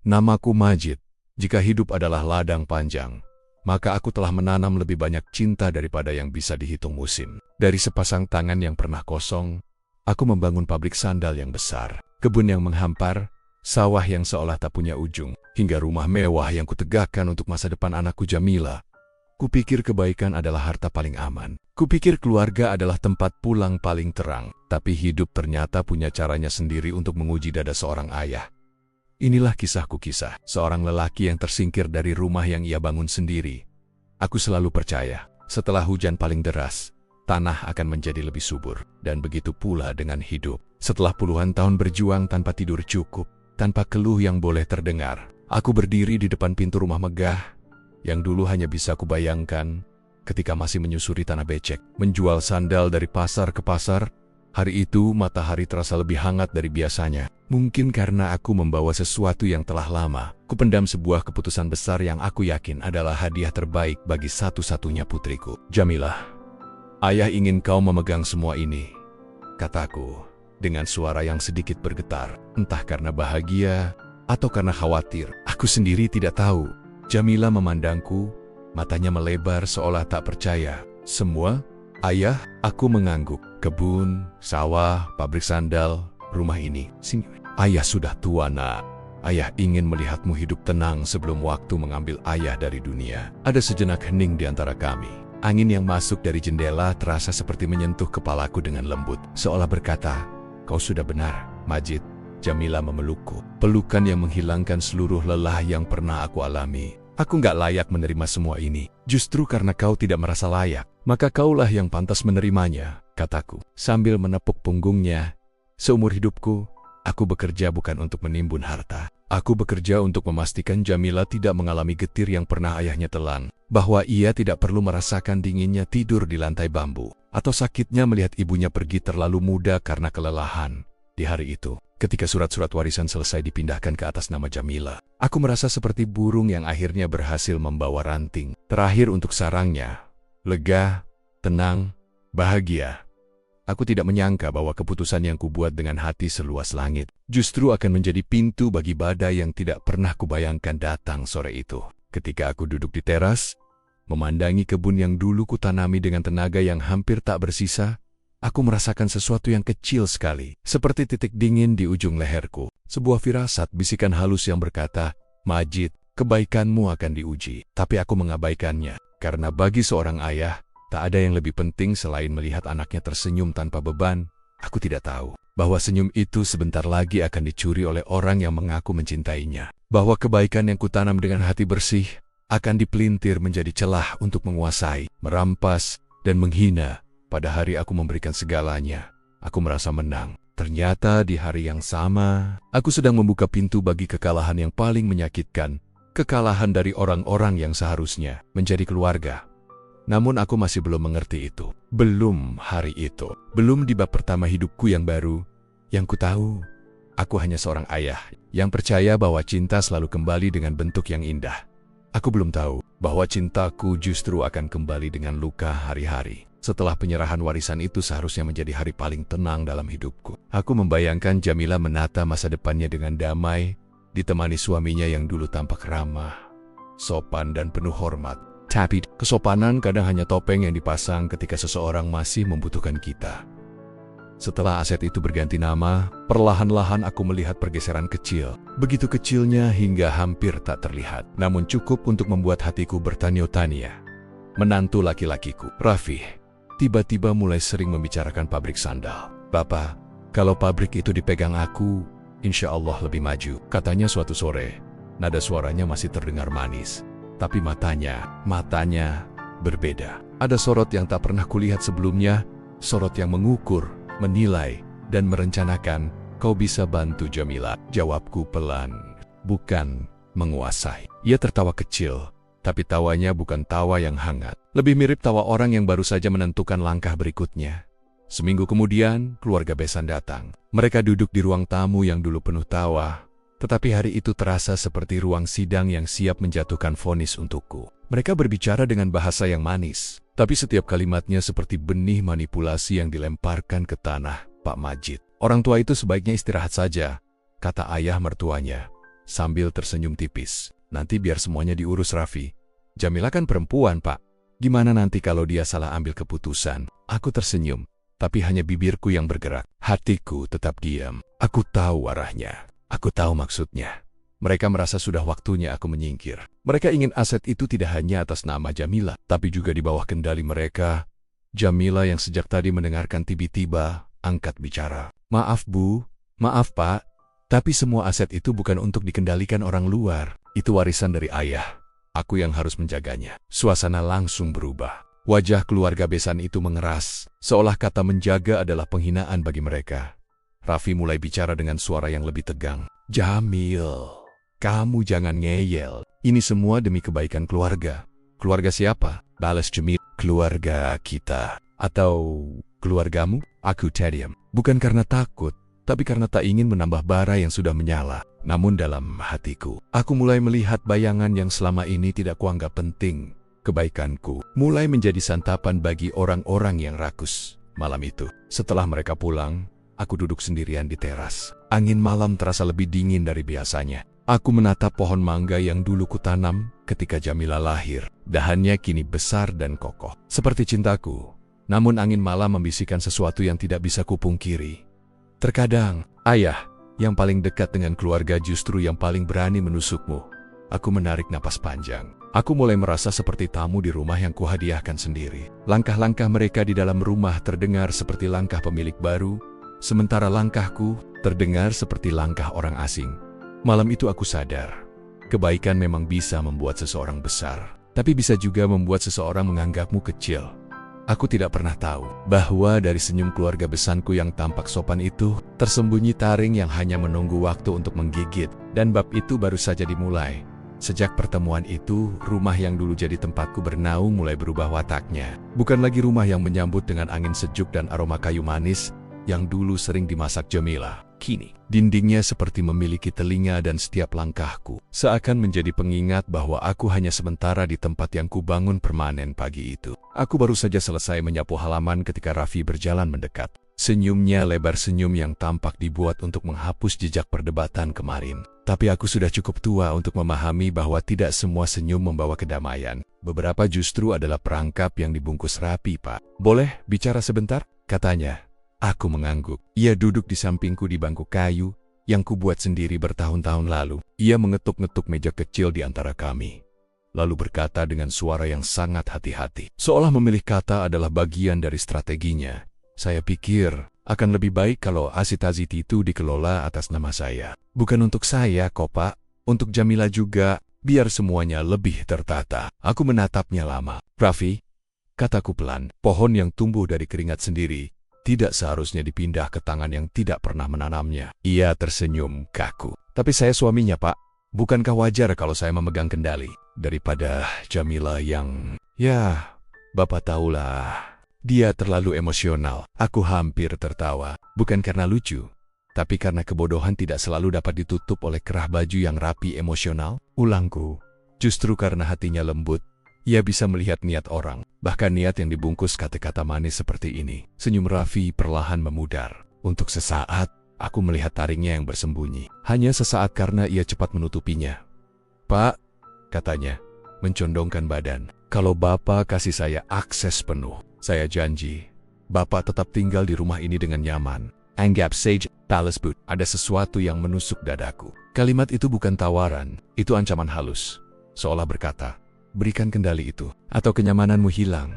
Namaku Majid. Jika hidup adalah ladang panjang, maka aku telah menanam lebih banyak cinta daripada yang bisa dihitung musim. Dari sepasang tangan yang pernah kosong, aku membangun pabrik sandal yang besar, kebun yang menghampar, sawah yang seolah tak punya ujung, hingga rumah mewah yang kutegakkan untuk masa depan anakku Jamila. Kupikir kebaikan adalah harta paling aman. Kupikir keluarga adalah tempat pulang paling terang. Tapi hidup ternyata punya caranya sendiri untuk menguji dada seorang ayah. Inilah kisahku, kisah seorang lelaki yang tersingkir dari rumah yang ia bangun sendiri. Aku selalu percaya, setelah hujan paling deras, tanah akan menjadi lebih subur. Dan begitu pula dengan hidup. Setelah puluhan tahun berjuang tanpa tidur cukup, tanpa keluh yang boleh terdengar, aku berdiri di depan pintu rumah megah yang dulu hanya bisa kubayangkan ketika masih menyusuri tanah becek, menjual sandal dari pasar ke pasar. Hari itu matahari terasa lebih hangat dari biasanya. Mungkin karena aku membawa sesuatu yang telah lama. Kupendam sebuah keputusan besar yang aku yakin adalah hadiah terbaik bagi satu-satunya putriku. Jamilah, ayah ingin kau memegang semua ini, kataku dengan suara yang sedikit bergetar. Entah karena bahagia atau karena khawatir, aku sendiri tidak tahu. Jamila memandangku, matanya melebar seolah tak percaya. Semua? Ayah, aku mengangguk. Kebun, sawah, pabrik sandal, rumah ini. Ayah sudah tua, nak. Ayah ingin melihatmu hidup tenang sebelum waktu mengambil ayah dari dunia. Ada sejenak hening di antara kami. Angin yang masuk dari jendela terasa seperti menyentuh kepalaku dengan lembut, seolah berkata, "Kau sudah benar, Majid." Jamila memelukku, pelukan yang menghilangkan seluruh lelah yang pernah aku alami. Aku nggak layak menerima semua ini. Justru karena kau tidak merasa layak, maka kaulah yang pantas menerimanya, kataku, sambil menepuk punggungnya. Seumur hidupku, aku bekerja bukan untuk menimbun harta. Aku bekerja untuk memastikan Jamila tidak mengalami getir yang pernah ayahnya telan, bahwa ia tidak perlu merasakan dinginnya tidur di lantai bambu, atau sakitnya melihat ibunya pergi terlalu muda karena kelelahan. Di hari itu, ketika surat-surat warisan selesai dipindahkan ke atas nama Jamila, aku merasa seperti burung yang akhirnya berhasil membawa ranting terakhir untuk sarangnya. Lega, tenang, bahagia. Aku tidak menyangka bahwa keputusan yang kubuat dengan hati seluas langit justru akan menjadi pintu bagi badai yang tidak pernah kubayangkan datang sore itu. Ketika aku duduk di teras, memandangi kebun yang dulu kutanami dengan tenaga yang hampir tak bersisa, aku merasakan sesuatu yang kecil sekali, seperti titik dingin di ujung leherku. Sebuah firasat, bisikan halus yang berkata, "Majid, kebaikanmu akan diuji." Tapi aku mengabaikannya, karena bagi seorang ayah, tak ada yang lebih penting selain melihat anaknya tersenyum tanpa beban. Aku tidak tahu bahwa senyum itu sebentar lagi akan dicuri oleh orang yang mengaku mencintainya. Bahwa kebaikan yang kutanam dengan hati bersih akan dipelintir menjadi celah untuk menguasai, merampas, dan menghina. Pada hari aku memberikan segalanya, aku merasa menang. Ternyata di hari yang sama, aku sedang membuka pintu bagi kekalahan yang paling menyakitkan. Kekalahan dari orang-orang yang seharusnya menjadi keluarga. Namun aku masih belum mengerti itu. Belum hari itu. Belum di bab pertama hidupku yang baru. Yang ku tahu, aku hanya seorang ayah yang percaya bahwa cinta selalu kembali dengan bentuk yang indah. Aku belum tahu bahwa cintaku justru akan kembali dengan luka hari-hari. Setelah penyerahan warisan itu seharusnya menjadi hari paling tenang dalam hidupku. Aku membayangkan Jamila menata masa depannya dengan damai, ditemani suaminya yang dulu tampak ramah, sopan dan penuh hormat. Tapi kesopanan kadang hanya topeng yang dipasang ketika seseorang masih membutuhkan kita. Setelah aset itu berganti nama, perlahan-lahan aku melihat pergeseran kecil. Begitu kecilnya hingga hampir tak terlihat, namun cukup untuk membuat hatiku bertanya-tanya. Menantu laki-lakiku, Rafih, tiba-tiba mulai sering membicarakan pabrik sandal. "Bapak, kalau pabrik itu dipegang aku, insya Allah lebih maju," katanya suatu sore. Nada suaranya masih terdengar manis, tapi matanya berbeda. Ada sorot yang tak pernah kulihat sebelumnya, sorot yang mengukur, menilai, dan merencanakan. "Kau bisa bantu Jamila?" Jawabku pelan. "Bukan menguasai." Ia tertawa kecil, tapi tawanya bukan tawa yang hangat. Lebih mirip tawa orang yang baru saja menentukan langkah berikutnya. Seminggu kemudian, keluarga besan datang. Mereka duduk di ruang tamu yang dulu penuh tawa, tetapi hari itu terasa seperti ruang sidang yang siap menjatuhkan vonis untukku. Mereka berbicara dengan bahasa yang manis, tapi setiap kalimatnya seperti benih manipulasi yang dilemparkan ke tanah. "Pak Majid, orang tua itu sebaiknya istirahat saja," kata ayah mertuanya. sambil tersenyum tipis. Nanti biar semuanya diurus Raffi. Jamila kan perempuan, Pak. Gimana nanti kalau dia salah ambil keputusan? Aku tersenyum, tapi hanya bibirku yang bergerak. Hatiku tetap diam. Aku tahu arahnya. Aku tahu maksudnya. Mereka merasa sudah waktunya aku menyingkir. Mereka ingin aset itu tidak hanya atas nama Jamila, tapi juga di bawah kendali mereka. Jamila yang sejak tadi mendengarkan tiba-tiba angkat bicara. Maaf Bu, maaf Pak, tapi semua aset itu bukan untuk dikendalikan orang luar. Itu warisan dari ayah. Aku yang harus menjaganya. Suasana langsung berubah. Wajah keluarga besan itu mengeras, seolah kata menjaga adalah penghinaan bagi mereka. Raffi mulai bicara dengan suara yang lebih tegang. Jamil, kamu jangan ngeyel. Ini semua demi kebaikan keluarga. Keluarga siapa? Balas Jamil. Keluarga kita. Atau keluargamu? Aku terdiam. Bukan karena takut, tapi karena tak ingin menambah bara yang sudah menyala. Namun dalam hatiku, aku mulai melihat bayangan yang selama ini tidak kuanggap penting. Kebaikanku mulai menjadi santapan bagi orang-orang yang rakus. Malam itu, setelah mereka pulang, aku duduk sendirian di teras. Angin malam terasa lebih dingin dari biasanya. Aku menatap pohon mangga yang dulu kutanam ketika Jamila lahir. Dahannya kini besar dan kokoh, seperti cintaku. Namun angin malam membisikkan sesuatu yang tidak bisa kupungkiri. Terkadang, ayah yang paling dekat dengan keluarga justru yang paling berani menusukmu. Aku menarik napas panjang. Aku mulai merasa seperti tamu di rumah yang kuhadiahkan sendiri. Langkah-langkah mereka di dalam rumah terdengar seperti langkah pemilik baru, sementara langkahku terdengar seperti langkah orang asing. Malam itu aku sadar, kebaikan memang bisa membuat seseorang besar, tapi bisa juga membuat seseorang menganggapmu kecil. Aku tidak pernah tahu bahwa dari senyum keluarga besanku yang tampak sopan itu, tersembunyi taring yang hanya menunggu waktu untuk menggigit, dan bab itu baru saja dimulai. Sejak pertemuan itu, rumah yang dulu jadi tempatku bernaung mulai berubah wataknya. Bukan lagi rumah yang menyambut dengan angin sejuk dan aroma kayu manis yang dulu sering dimasak Jamila. Kini, dindingnya seperti memiliki telinga dan setiap langkahku seakan menjadi pengingat bahwa aku hanya sementara di tempat yang kubangun permanen pagi itu. Aku baru saja selesai menyapu halaman ketika Raffi berjalan mendekat. Senyumnya lebar, senyum yang tampak dibuat untuk menghapus jejak perdebatan kemarin. Tapi aku sudah cukup tua untuk memahami bahwa tidak semua senyum membawa kedamaian. Beberapa justru adalah perangkap yang dibungkus rapi, Pak. Boleh bicara sebentar? Katanya. Aku mengangguk. Ia duduk di sampingku di bangku kayu yang kubuat sendiri bertahun-tahun lalu. Ia mengetuk-ngetuk meja kecil di antara kami. Lalu berkata dengan suara yang sangat hati-hati. Seolah memilih kata adalah bagian dari strateginya. Saya pikir akan lebih baik kalau aset-aset itu dikelola atas nama saya. Bukan untuk saya kok, Pak. Untuk Jamila juga, biar semuanya lebih tertata. Aku menatapnya lama. Raffi, kataku pelan, pohon yang tumbuh dari keringat sendiri tidak seharusnya dipindah ke tangan yang tidak pernah menanamnya. Ia tersenyum kaku. Tapi saya suaminya, Pak. Bukankah wajar kalau saya memegang kendali? Daripada Jamila yang... Ya, Bapak tahulah. Dia terlalu emosional. Aku hampir tertawa. Bukan karena lucu, tapi karena kebodohan tidak selalu dapat ditutup oleh kerah baju yang rapi emosional. Ulangku, justru karena hatinya lembut, ia bisa melihat niat orang, bahkan niat yang dibungkus kata-kata manis seperti ini. Senyum Raffi perlahan memudar. Untuk sesaat, aku melihat taringnya yang bersembunyi. Hanya sesaat karena ia cepat menutupinya. Pak, katanya, mencondongkan badan. Kalau Bapak kasih saya akses penuh, saya janji, Bapak tetap tinggal di rumah ini dengan nyaman. Anggap saja, Palace Boot, ada sesuatu yang menusuk dadaku. Kalimat itu bukan tawaran, itu ancaman halus. Seolah berkata, berikan kendali itu, atau kenyamananmu hilang.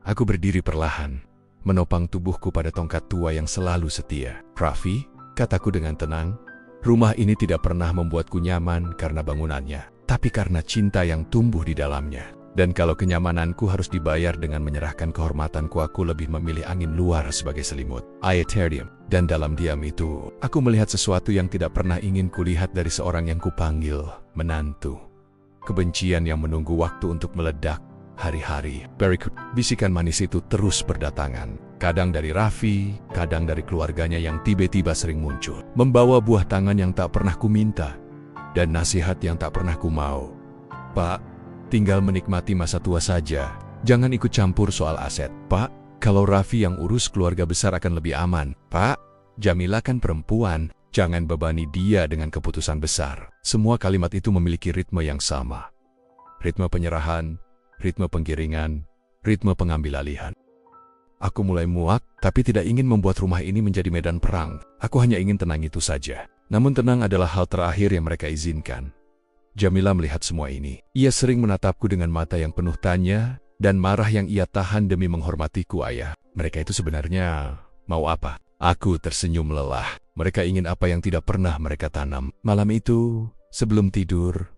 Aku berdiri perlahan, menopang tubuhku pada tongkat tua yang selalu setia. Raffi, kataku dengan tenang, rumah ini tidak pernah membuatku nyaman karena bangunannya, tapi karena cinta yang tumbuh di dalamnya. Dan kalau kenyamananku harus dibayar dengan menyerahkan kehormatanku, aku lebih memilih angin luar sebagai selimut. Aetherium. Dan dalam diam itu, aku melihat sesuatu yang tidak pernah ingin kulihat dari seorang yang kupanggil menantu. Kebencian yang menunggu waktu untuk meledak. Hari-hari, berikut, bisikan manis itu terus berdatangan. Kadang dari Raffi, kadang dari keluarganya yang tiba-tiba sering muncul. Membawa buah tangan yang tak pernah kuminta. Dan nasihat yang tak pernah kumau. Pak, tinggal menikmati masa tua saja. Jangan ikut campur soal aset. Pak, kalau Raffi yang urus keluarga besar akan lebih aman. Pak, Jamila kan perempuan. Jangan bebani dia dengan keputusan besar. Semua kalimat itu memiliki ritme yang sama. Ritme penyerahan, ritme penggiringan, ritme pengambil alihan. Aku mulai muak, tapi tidak ingin membuat rumah ini menjadi medan perang. Aku hanya ingin tenang itu saja. Namun tenang adalah hal terakhir yang mereka izinkan. Jamila melihat semua ini. Ia sering menatapku dengan mata yang penuh tanya, dan marah yang ia tahan demi menghormatiku, ayah. Mereka itu sebenarnya mau apa? Aku tersenyum lelah. Mereka ingin apa yang tidak pernah mereka tanam. Malam itu, sebelum tidur,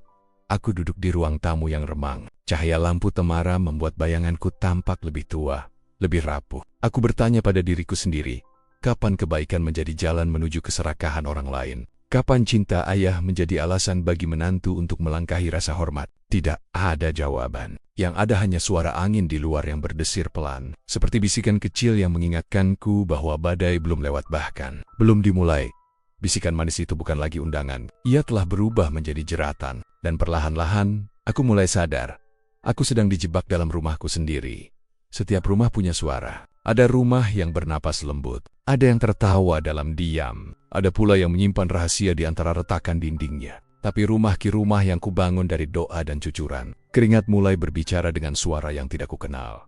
aku duduk di ruang tamu yang remang. Cahaya lampu temara membuat bayanganku tampak lebih tua, lebih rapuh. Aku bertanya pada diriku sendiri, kapan kebaikan menjadi jalan menuju keserakahan orang lain? Kapan cinta ayah menjadi alasan bagi menantu untuk melangkahi rasa hormat? Tidak ada jawaban. Yang ada hanya suara angin di luar yang berdesir pelan, seperti bisikan kecil yang mengingatkanku bahwa badai belum lewat, bahkan belum dimulai. Bisikan manis itu bukan lagi undangan. Ia telah berubah menjadi jeratan. Dan perlahan-lahan, aku mulai sadar. Aku sedang dijebak dalam rumahku sendiri. Setiap rumah punya suara. Ada rumah yang bernapas lembut. Ada yang tertawa dalam diam. Ada pula yang menyimpan rahasia di antara retakan dindingnya. Tapi rumah yang kubangun dari doa dan cucuran. Keringat mulai berbicara dengan suara yang tidak kukenal.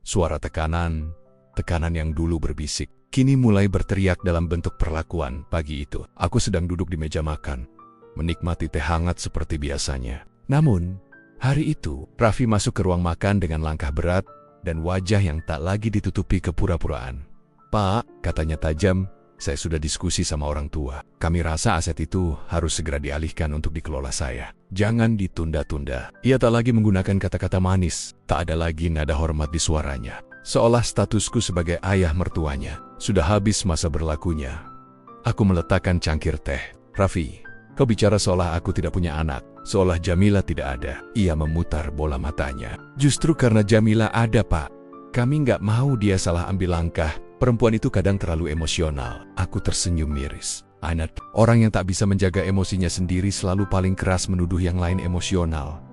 Suara tekanan yang dulu berbisik, kini mulai berteriak dalam bentuk perlakuan. Pagi itu, aku sedang duduk di meja makan, menikmati teh hangat seperti biasanya. Namun, hari itu, Raffi masuk ke ruang makan dengan langkah berat dan wajah yang tak lagi ditutupi kepura-puraan. "Pak," katanya tajam, "saya sudah diskusi sama orang tua. Kami rasa aset itu harus segera dialihkan untuk dikelola saya. Jangan ditunda-tunda." Ia tak lagi menggunakan kata-kata manis, tak ada lagi nada hormat di suaranya. Seolah statusku sebagai ayah mertuanya sudah habis masa berlakunya. Aku meletakkan cangkir teh. "Raffi, kau bicara seolah aku tidak punya anak, seolah Jamila tidak ada." Ia memutar bola matanya. "Justru karena Jamila ada, Pak. Kami nggak mau dia salah ambil langkah. Perempuan itu kadang terlalu emosional." Aku tersenyum miris. "Anak, orang yang tak bisa menjaga emosinya sendiri selalu paling keras menuduh yang lain emosional.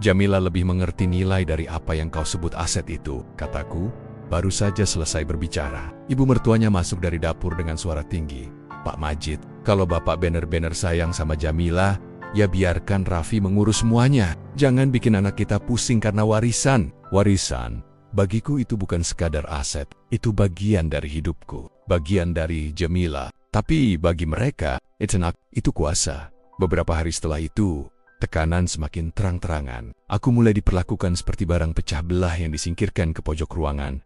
Jamila lebih mengerti nilai dari apa yang kau sebut aset itu," kataku. Baru saja selesai berbicara, ibu mertuanya masuk dari dapur dengan suara tinggi. "Pak Majid, kalau Bapak benar-benar sayang sama Jamila, ya biarkan Raffi mengurus semuanya. Jangan bikin anak kita pusing karena warisan." Warisan, bagiku itu bukan sekadar aset, itu bagian dari hidupku, bagian dari Jamila. Tapi bagi mereka, itu kuasa. Beberapa hari setelah itu, tekanan semakin terang-terangan. Aku mulai diperlakukan seperti barang pecah belah yang disingkirkan ke pojok ruangan.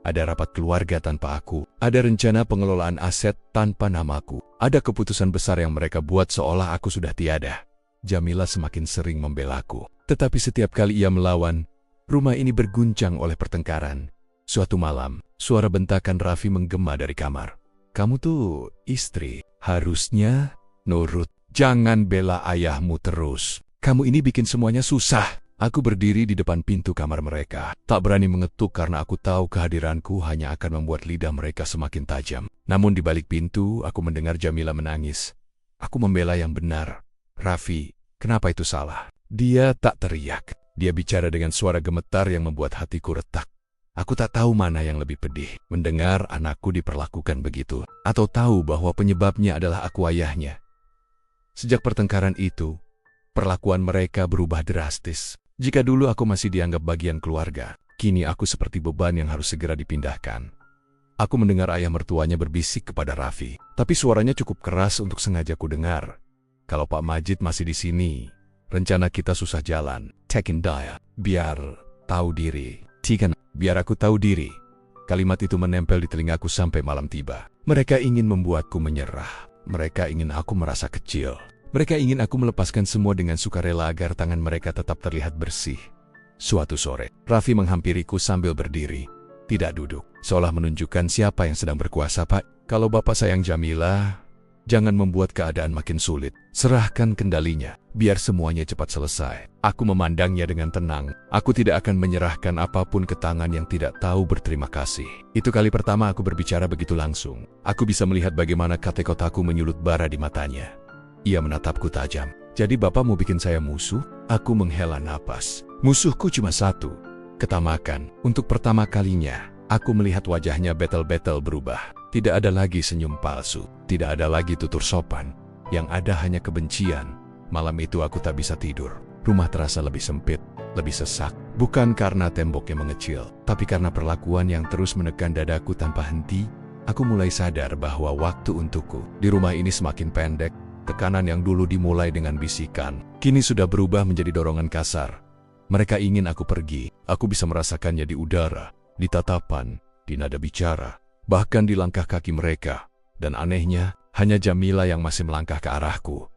Ada rapat keluarga tanpa aku, ada rencana pengelolaan aset tanpa namaku, ada keputusan besar yang mereka buat seolah aku sudah tiada. Jamila semakin sering membelaku, tetapi setiap kali ia melawan, rumah ini berguncang oleh pertengkaran. Suatu malam, suara bentakan Raffi menggema dari kamar. "Kamu tuh istri, harusnya nurut. Jangan bela ayahmu terus. Kamu ini bikin semuanya susah." Aku berdiri di depan pintu kamar mereka. Tak berani mengetuk karena aku tahu kehadiranku hanya akan membuat lidah mereka semakin tajam. Namun di balik pintu, aku mendengar Jamila menangis. Aku membela yang benar. "Raffi, kenapa itu salah?" Dia tak teriak. Dia bicara dengan suara gemetar yang membuat hatiku retak. Aku tak tahu mana yang lebih pedih, mendengar anakku diperlakukan begitu, atau tahu bahwa penyebabnya adalah aku ayahnya. Sejak pertengkaran itu, perlakuan mereka berubah drastis. Jika dulu aku masih dianggap bagian keluarga, kini aku seperti beban yang harus segera dipindahkan. Aku mendengar ayah mertuanya berbisik kepada Raffi, tapi suaranya cukup keras untuk sengaja ku dengar. "Kalau Pak Majid masih di sini, rencana kita susah jalan. Tekin daya, biar tahu diri. Biar aku tahu diri." Kalimat itu menempel di telingaku sampai malam tiba. Mereka ingin membuatku menyerah. Mereka ingin aku merasa kecil. Mereka ingin aku melepaskan semua dengan sukarela agar tangan mereka tetap terlihat bersih. Suatu sore, Raffi menghampiriku sambil berdiri, tidak duduk, seolah menunjukkan siapa yang sedang berkuasa. "Pak, kalau Bapak sayang Jamila, jangan membuat keadaan makin sulit. Serahkan kendalinya, biar semuanya cepat selesai." Aku memandangnya dengan tenang. Aku tidak akan menyerahkan apapun ke tangan yang tidak tahu berterima kasih. Itu kali pertama aku berbicara begitu langsung. Aku bisa melihat bagaimana kata-kataku menyulut bara di matanya. Ia menatapku tajam. "Jadi Bapak mau bikin saya musuh?" Aku menghela napas. "Musuhku cuma satu, ketamakan." Untuk pertama kalinya, aku melihat wajahnya betel-betel berubah. Tidak ada lagi senyum palsu, tidak ada lagi tutur sopan. Yang ada hanya kebencian. Malam itu aku tak bisa tidur. Rumah terasa lebih sempit, lebih sesak. Bukan karena temboknya mengecil, tapi karena perlakuan yang terus menekan dadaku tanpa henti. Aku mulai sadar bahwa waktu untukku di rumah ini semakin pendek. Tekanan yang dulu dimulai dengan bisikan, kini sudah berubah menjadi dorongan kasar. Mereka ingin aku pergi. Aku bisa merasakannya di udara, di tatapan, di nada bicara, bahkan di langkah kaki mereka. Dan anehnya, hanya Jamila yang masih melangkah ke arahku.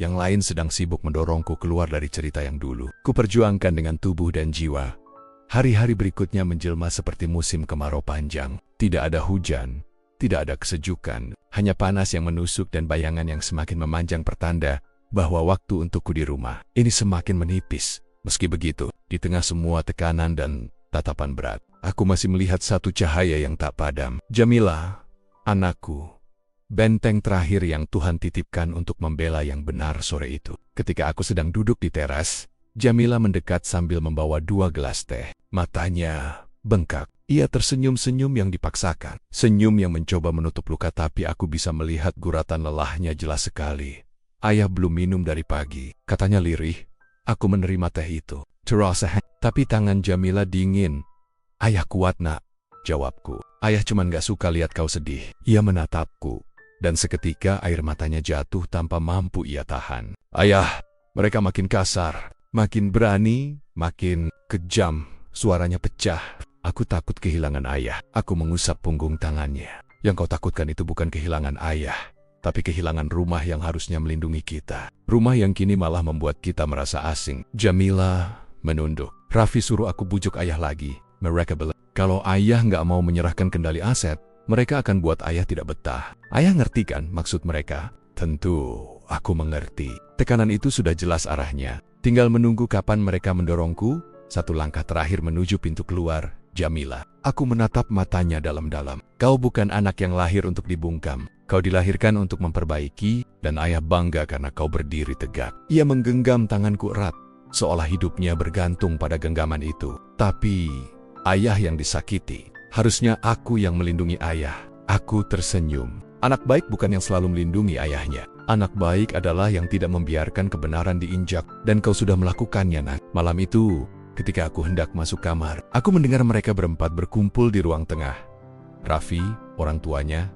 Yang lain sedang sibuk mendorongku keluar dari cerita yang dulu kuperjuangkan dengan tubuh dan jiwa. Hari-hari berikutnya menjelma seperti musim kemarau panjang. Tidak ada hujan, tidak ada kesejukan, hanya panas yang menusuk dan bayangan yang semakin memanjang pertanda bahwa waktu untukku di rumah ini semakin menipis. Meski begitu, di tengah semua tekanan dan tatapan berat, aku masih melihat satu cahaya yang tak padam. Jamila, anakku, benteng terakhir yang Tuhan titipkan untuk membela yang benar sore itu. Ketika aku sedang duduk di teras, Jamila mendekat sambil membawa 2 gelas teh. Matanya bengkak. Ia tersenyum-senyum yang dipaksakan. Senyum yang mencoba menutup luka, tapi aku bisa melihat guratan lelahnya jelas sekali. Ayah belum minum dari pagi, katanya lirih. Aku menerima teh itu. Terasa, tapi tangan Jamila dingin. Ayah kuat nak, jawabku. Ayah cuman gak suka lihat kau sedih. Ia menatapku, dan seketika air matanya jatuh tanpa mampu ia tahan. Ayah, mereka makin kasar, makin berani, makin kejam. Suaranya pecah. Aku takut kehilangan ayah. Aku mengusap punggung tangannya. Yang kau takutkan itu bukan kehilangan ayah, tapi kehilangan rumah yang harusnya melindungi kita. Rumah yang kini malah membuat kita merasa asing. Jamila menunduk. Raffi suruh aku bujuk ayah lagi. Mereka bilang, kalau ayah nggak mau menyerahkan kendali aset, mereka akan buat ayah tidak betah. Ayah ngerti kan maksud mereka? Tentu, aku mengerti. Tekanan itu sudah jelas arahnya. Tinggal menunggu kapan mereka mendorongku. Satu langkah terakhir menuju pintu keluar. Jamila, aku menatap matanya dalam-dalam. Kau bukan anak yang lahir untuk dibungkam. Kau dilahirkan untuk memperbaiki, dan ayah bangga karena kau berdiri tegak. Ia menggenggam tanganku erat, seolah hidupnya bergantung pada genggaman itu. Tapi, ayah yang disakiti. Harusnya aku yang melindungi ayah. Aku tersenyum. Anak baik bukan yang selalu melindungi ayahnya. Anak baik adalah yang tidak membiarkan kebenaran diinjak, dan kau sudah melakukannya, nak. Malam itu, ketika aku hendak masuk kamar, aku mendengar mereka berempat berkumpul di ruang tengah. Raffi, orang tuanya,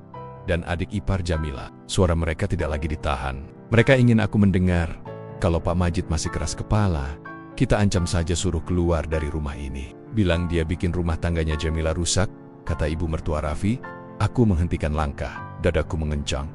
dan adik ipar Jamila. Suara mereka tidak lagi ditahan. Mereka ingin aku mendengar. Kalau Pak Majid masih keras kepala, kita ancam saja suruh keluar dari rumah ini. Bilang dia bikin rumah tangganya Jamila rusak, kata ibu mertua Raffi. Aku menghentikan langkah, dadaku mengencang.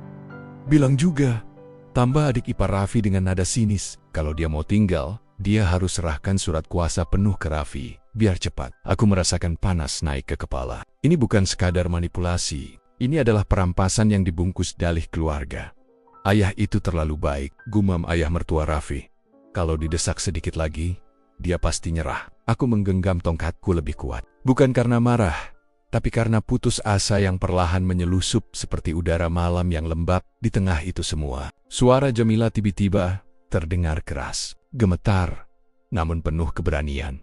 Bilang juga, tambah adik ipar Raffi dengan nada sinis. Kalau dia mau tinggal, dia harus serahkan surat kuasa penuh ke Raffi, biar cepat. Aku merasakan panas naik ke kepala. Ini bukan sekadar manipulasi. Ini adalah perampasan yang dibungkus dalih keluarga. Ayah itu terlalu baik, gumam ayah mertua Raffi. Kalau didesak sedikit lagi, dia pasti nyerah. Aku menggenggam tongkatku lebih kuat. Bukan karena marah, tapi karena putus asa yang perlahan menyelusup seperti udara malam yang lembab di tengah itu semua. Suara Jamila tiba-tiba terdengar keras, gemetar, namun penuh keberanian.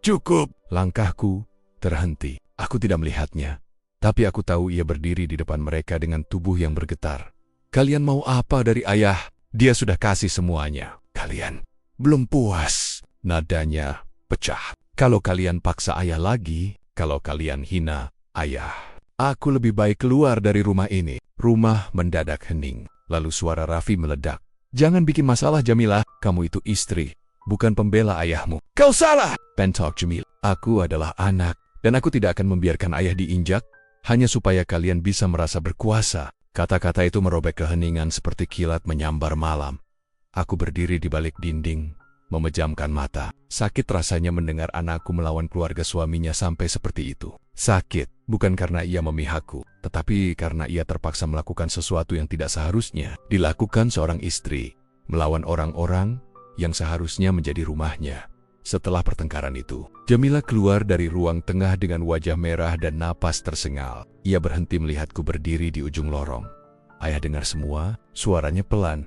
Cukup! Langkahku terhenti. Aku tidak melihatnya, tapi aku tahu ia berdiri di depan mereka dengan tubuh yang bergetar. Kalian mau apa dari ayah? Dia sudah kasih semuanya. Kalian belum puas. Nadanya pecah. Kalau kalian paksa ayah lagi, kalau kalian hina ayah, aku lebih baik keluar dari rumah ini. Rumah mendadak hening. Lalu suara Raffi meledak. Jangan bikin masalah Jamila, kamu itu istri, bukan pembela ayahmu. Kau salah! Bentok Jamila. Aku adalah anak, dan aku tidak akan membiarkan ayah diinjak, hanya supaya kalian bisa merasa berkuasa. Kata-kata itu merobek keheningan seperti kilat menyambar malam. Aku berdiri di balik dinding, memejamkan mata. Sakit rasanya mendengar anakku melawan keluarga suaminya sampai seperti itu. Sakit, bukan karena ia memihakku, tetapi karena ia terpaksa melakukan sesuatu yang tidak seharusnya dilakukan seorang istri, melawan orang-orang yang seharusnya menjadi rumahnya. Setelah pertengkaran itu, Jamila keluar dari ruang tengah dengan wajah merah dan napas tersengal. Ia berhenti melihatku berdiri di ujung lorong. Ayah dengar semua, suaranya pelan,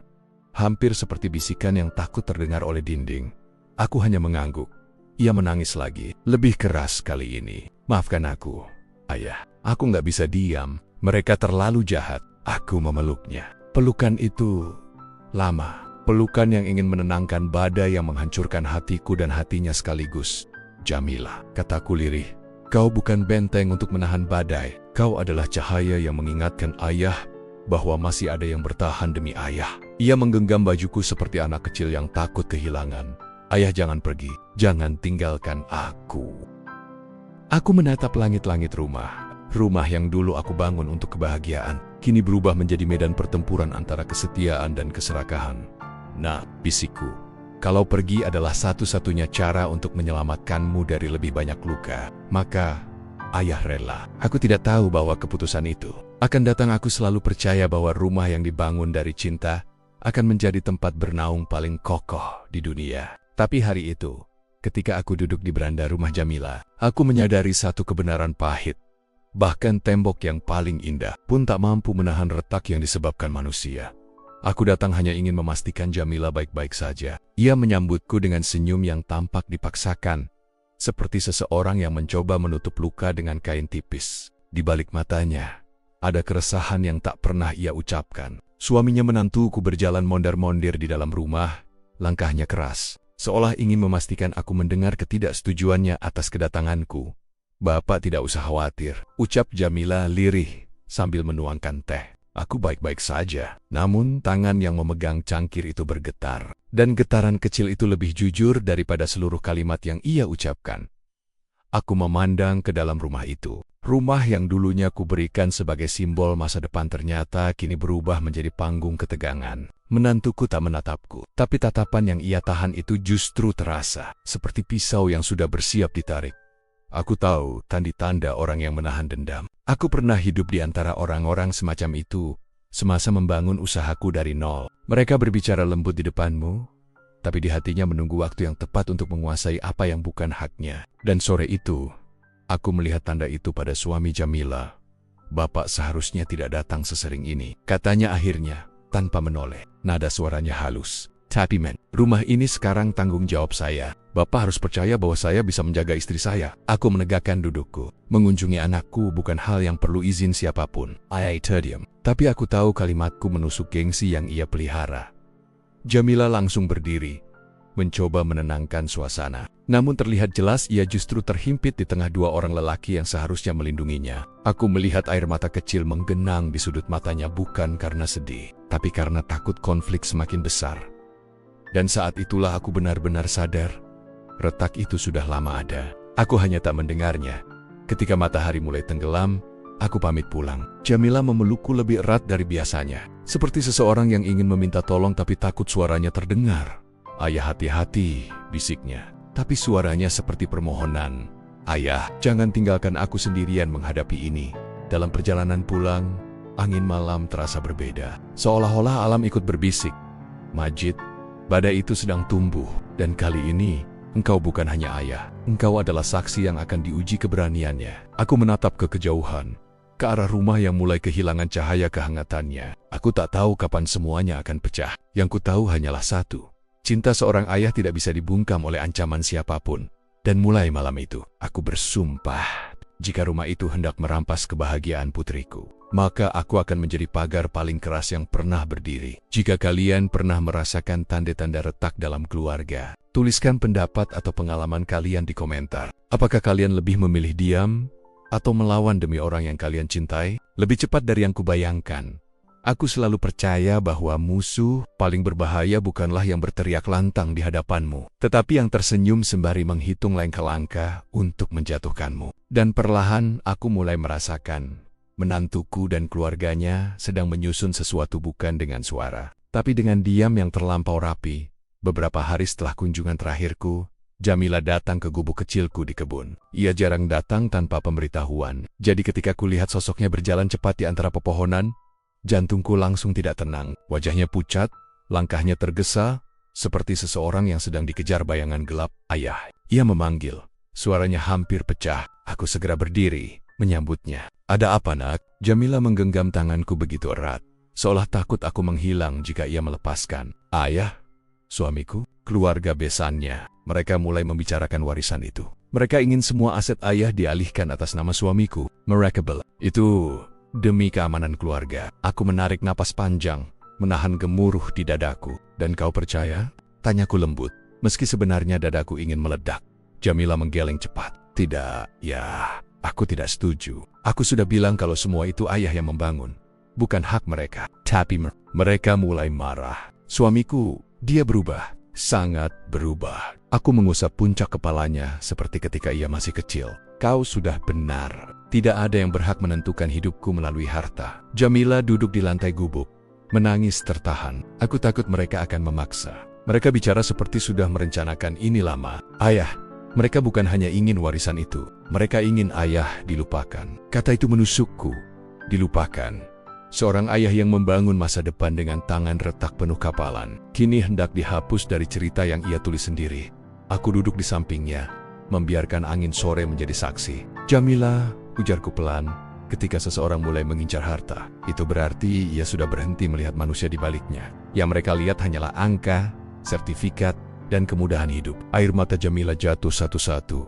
hampir seperti bisikan yang takut terdengar oleh dinding. Aku hanya mengangguk. Ia menangis lagi, lebih keras kali ini. Maafkan aku, ayah. Aku nggak bisa diam. Mereka terlalu jahat. Aku memeluknya. Pelukan itu lama. Pelukan yang ingin menenangkan badai yang menghancurkan hatiku dan hatinya sekaligus. Jamila, kataku lirih, kau bukan benteng untuk menahan badai. Kau adalah cahaya yang mengingatkan ayah bahwa masih ada yang bertahan demi ayah. Ia menggenggam bajuku seperti anak kecil yang takut kehilangan. Ayah, jangan pergi, jangan tinggalkan aku. Aku menatap langit-langit rumah. Rumah yang dulu aku bangun untuk kebahagiaan, kini berubah menjadi medan pertempuran antara kesetiaan dan keserakahan. Nah, bisikku, kalau pergi adalah satu-satunya cara untuk menyelamatkanmu dari lebih banyak luka, maka ayah rela. Aku tidak tahu bahwa keputusan itu akan datang. Aku selalu percaya bahwa rumah yang dibangun dari cinta akan menjadi tempat bernaung paling kokoh di dunia. Tapi hari itu, ketika aku duduk di beranda rumah Jamila, aku menyadari satu kebenaran pahit. Bahkan tembok yang paling indah pun tak mampu menahan retak yang disebabkan manusia. Aku datang hanya ingin memastikan Jamila baik-baik saja. Ia menyambutku dengan senyum yang tampak dipaksakan, seperti seseorang yang mencoba menutup luka dengan kain tipis. Di balik matanya, ada keresahan yang tak pernah ia ucapkan. Suaminya menantuku berjalan mondar-mondir di dalam rumah, langkahnya keras, seolah ingin memastikan aku mendengar ketidaksetujuannya atas kedatanganku. Bapak tidak usah khawatir, ucap Jamila lirih sambil menuangkan teh. Aku baik-baik saja. Namun tangan yang memegang cangkir itu bergetar. Dan getaran kecil itu lebih jujur daripada seluruh kalimat yang ia ucapkan. Aku memandang ke dalam rumah itu. Rumah yang dulunya kuberikan sebagai simbol masa depan ternyata kini berubah menjadi panggung ketegangan. Menantuku tak menatapku, tapi tatapan yang ia tahan itu justru terasa seperti pisau yang sudah bersiap ditarik. Aku tahu tanda-tanda orang yang menahan dendam. Aku pernah hidup di antara orang-orang semacam itu semasa membangun usahaku dari nol. Mereka berbicara lembut di depanmu, tapi di hatinya menunggu waktu yang tepat untuk menguasai apa yang bukan haknya. Dan sore itu, aku melihat tanda itu pada suami Jamila. Bapak seharusnya tidak datang sesering ini, katanya akhirnya, tanpa menoleh. Nada suaranya halus. Tapi men, rumah ini sekarang tanggung jawab saya. Bapak harus percaya bahwa saya bisa menjaga istri saya. Aku menegakkan dudukku. Mengunjungi anakku bukan hal yang perlu izin siapapun. I terdiam. Tapi aku tahu kalimatku menusuk gengsi yang ia pelihara. Jamila langsung berdiri, mencoba menenangkan suasana. Namun terlihat jelas ia justru terhimpit di tengah dua orang lelaki yang seharusnya melindunginya. Aku melihat air mata kecil menggenang di sudut matanya bukan karena sedih, tapi karena takut konflik semakin besar. Dan saat itulah aku benar-benar sadar, retak itu sudah lama ada. Aku hanya tak mendengarnya. Ketika matahari mulai tenggelam, aku pamit pulang. Jamila memelukku lebih erat dari biasanya, seperti seseorang yang ingin meminta tolong tapi takut suaranya terdengar. Ayah, hati-hati, bisiknya. Tapi suaranya seperti permohonan. Ayah, jangan tinggalkan aku sendirian menghadapi ini. Dalam perjalanan pulang, angin malam terasa berbeda. Seolah-olah alam ikut berbisik. Majid, badai itu sedang tumbuh, dan kali ini, engkau bukan hanya ayah. Engkau adalah saksi yang akan diuji keberaniannya. Aku menatap ke kejauhan, ke arah rumah yang mulai kehilangan cahaya kehangatannya. Aku tak tahu kapan semuanya akan pecah. Yang ku tahu hanyalah satu. Cinta seorang ayah tidak bisa dibungkam oleh ancaman siapapun. Dan mulai malam itu, aku bersumpah, jika rumah itu hendak merampas kebahagiaan putriku, maka aku akan menjadi pagar paling keras yang pernah berdiri. Jika kalian pernah merasakan tanda-tanda retak dalam keluarga, tuliskan pendapat atau pengalaman kalian di komentar. Apakah kalian lebih memilih diam atau melawan demi orang yang kalian cintai? Lebih cepat dari yang kubayangkan. Aku selalu percaya bahwa musuh paling berbahaya bukanlah yang berteriak lantang di hadapanmu, tetapi yang tersenyum sembari menghitung langkah-langkah untuk menjatuhkanmu. Dan perlahan aku mulai merasakan menantuku dan keluarganya sedang menyusun sesuatu bukan dengan suara, tapi dengan diam yang terlampau rapi. Beberapa hari setelah kunjungan terakhirku, Jamila datang ke gubuk kecilku di kebun. Ia jarang datang tanpa pemberitahuan, jadi ketika kulihat sosoknya berjalan cepat di antara pepohonan, jantungku langsung tidak tenang. Wajahnya pucat, langkahnya tergesa, seperti seseorang yang sedang dikejar bayangan gelap. Ayah, ia memanggil. Suaranya hampir pecah. Aku segera berdiri, menyambutnya. Ada apa, nak? Jamila menggenggam tanganku begitu erat, seolah takut aku menghilang jika ia melepaskan. Ayah, suamiku, keluarga besannya. Mereka mulai membicarakan warisan itu. Mereka ingin semua aset ayah dialihkan atas nama suamiku, Merakabel. Itu Demi keamanan keluarga, aku menarik napas panjang, menahan gemuruh di dadaku. Dan kau percaya? Tanyaku lembut, meski sebenarnya dadaku ingin meledak. Jamila menggeleng cepat. Tidak, ya, aku tidak setuju. Aku sudah bilang kalau semua itu ayah yang membangun. Bukan hak mereka. Tapi mereka mulai marah. Suamiku, dia berubah. Sangat berubah. Aku mengusap puncak kepalanya seperti ketika ia masih kecil. Kau sudah benar. Tidak ada yang berhak menentukan hidupku melalui harta. Jamila duduk di lantai gubuk, menangis tertahan. Aku takut mereka akan memaksa. Mereka bicara seperti sudah merencanakan ini lama. Ayah, mereka bukan hanya ingin warisan itu. Mereka ingin ayah dilupakan. Kata itu menusukku. Dilupakan. Seorang ayah yang membangun masa depan dengan tangan retak penuh kapalan, kini hendak dihapus dari cerita yang ia tulis sendiri. Aku duduk di sampingnya, membiarkan angin sore menjadi saksi. Jamila, ujarku pelan, ketika seseorang mulai mengincar harta, itu berarti ia sudah berhenti melihat manusia di baliknya. Yang mereka lihat hanyalah angka, sertifikat, dan kemudahan hidup. Air mata Jamila jatuh satu-satu,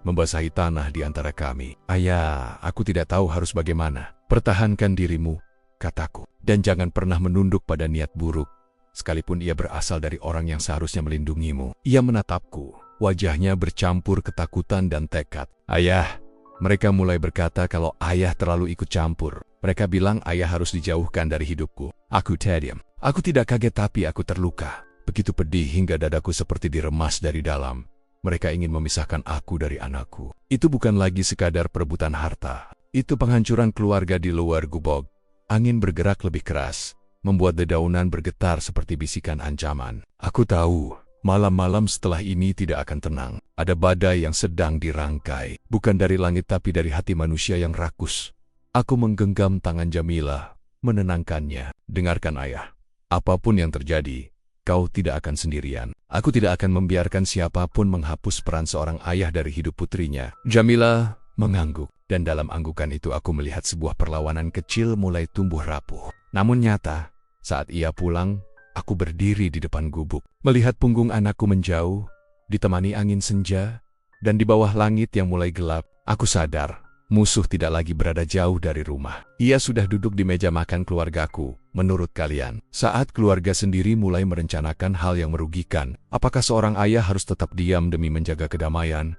membasahi tanah di antara kami. Ayah, aku tidak tahu harus bagaimana. Pertahankan dirimu, kataku, dan jangan pernah menunduk pada niat buruk, sekalipun ia berasal dari orang yang seharusnya melindungimu. Ia menatapku, wajahnya bercampur ketakutan dan tekad. Ayah, mereka mulai berkata kalau ayah terlalu ikut campur. Mereka bilang ayah harus dijauhkan dari hidupku. Aku terdiam. Aku tidak kaget tapi aku terluka. Begitu pedih hingga dadaku seperti diremas dari dalam. Mereka ingin memisahkan aku dari anakku. Itu bukan lagi sekadar perebutan harta. Itu penghancuran keluarga di luar gubuk. Angin bergerak lebih keras, membuat dedaunan bergetar seperti bisikan ancaman. Aku tahu, malam-malam setelah ini tidak akan tenang. Ada badai yang sedang dirangkai, bukan dari langit tapi dari hati manusia yang rakus. Aku menggenggam tangan Jamila, menenangkannya. Dengarkan ayah, apapun yang terjadi, kau tidak akan sendirian. Aku tidak akan membiarkan siapapun menghapus peran seorang ayah dari hidup putrinya. Jamila mengangguk. Dan dalam anggukan itu aku melihat sebuah perlawanan kecil mulai tumbuh rapuh. Namun nyata, saat ia pulang, aku berdiri di depan gubuk. Melihat punggung anakku menjauh, ditemani angin senja, dan di bawah langit yang mulai gelap, aku sadar, musuh tidak lagi berada jauh dari rumah. Ia sudah duduk di meja makan keluargaku. Menurut kalian, saat keluarga sendiri mulai merencanakan hal yang merugikan, apakah seorang ayah harus tetap diam demi menjaga kedamaian?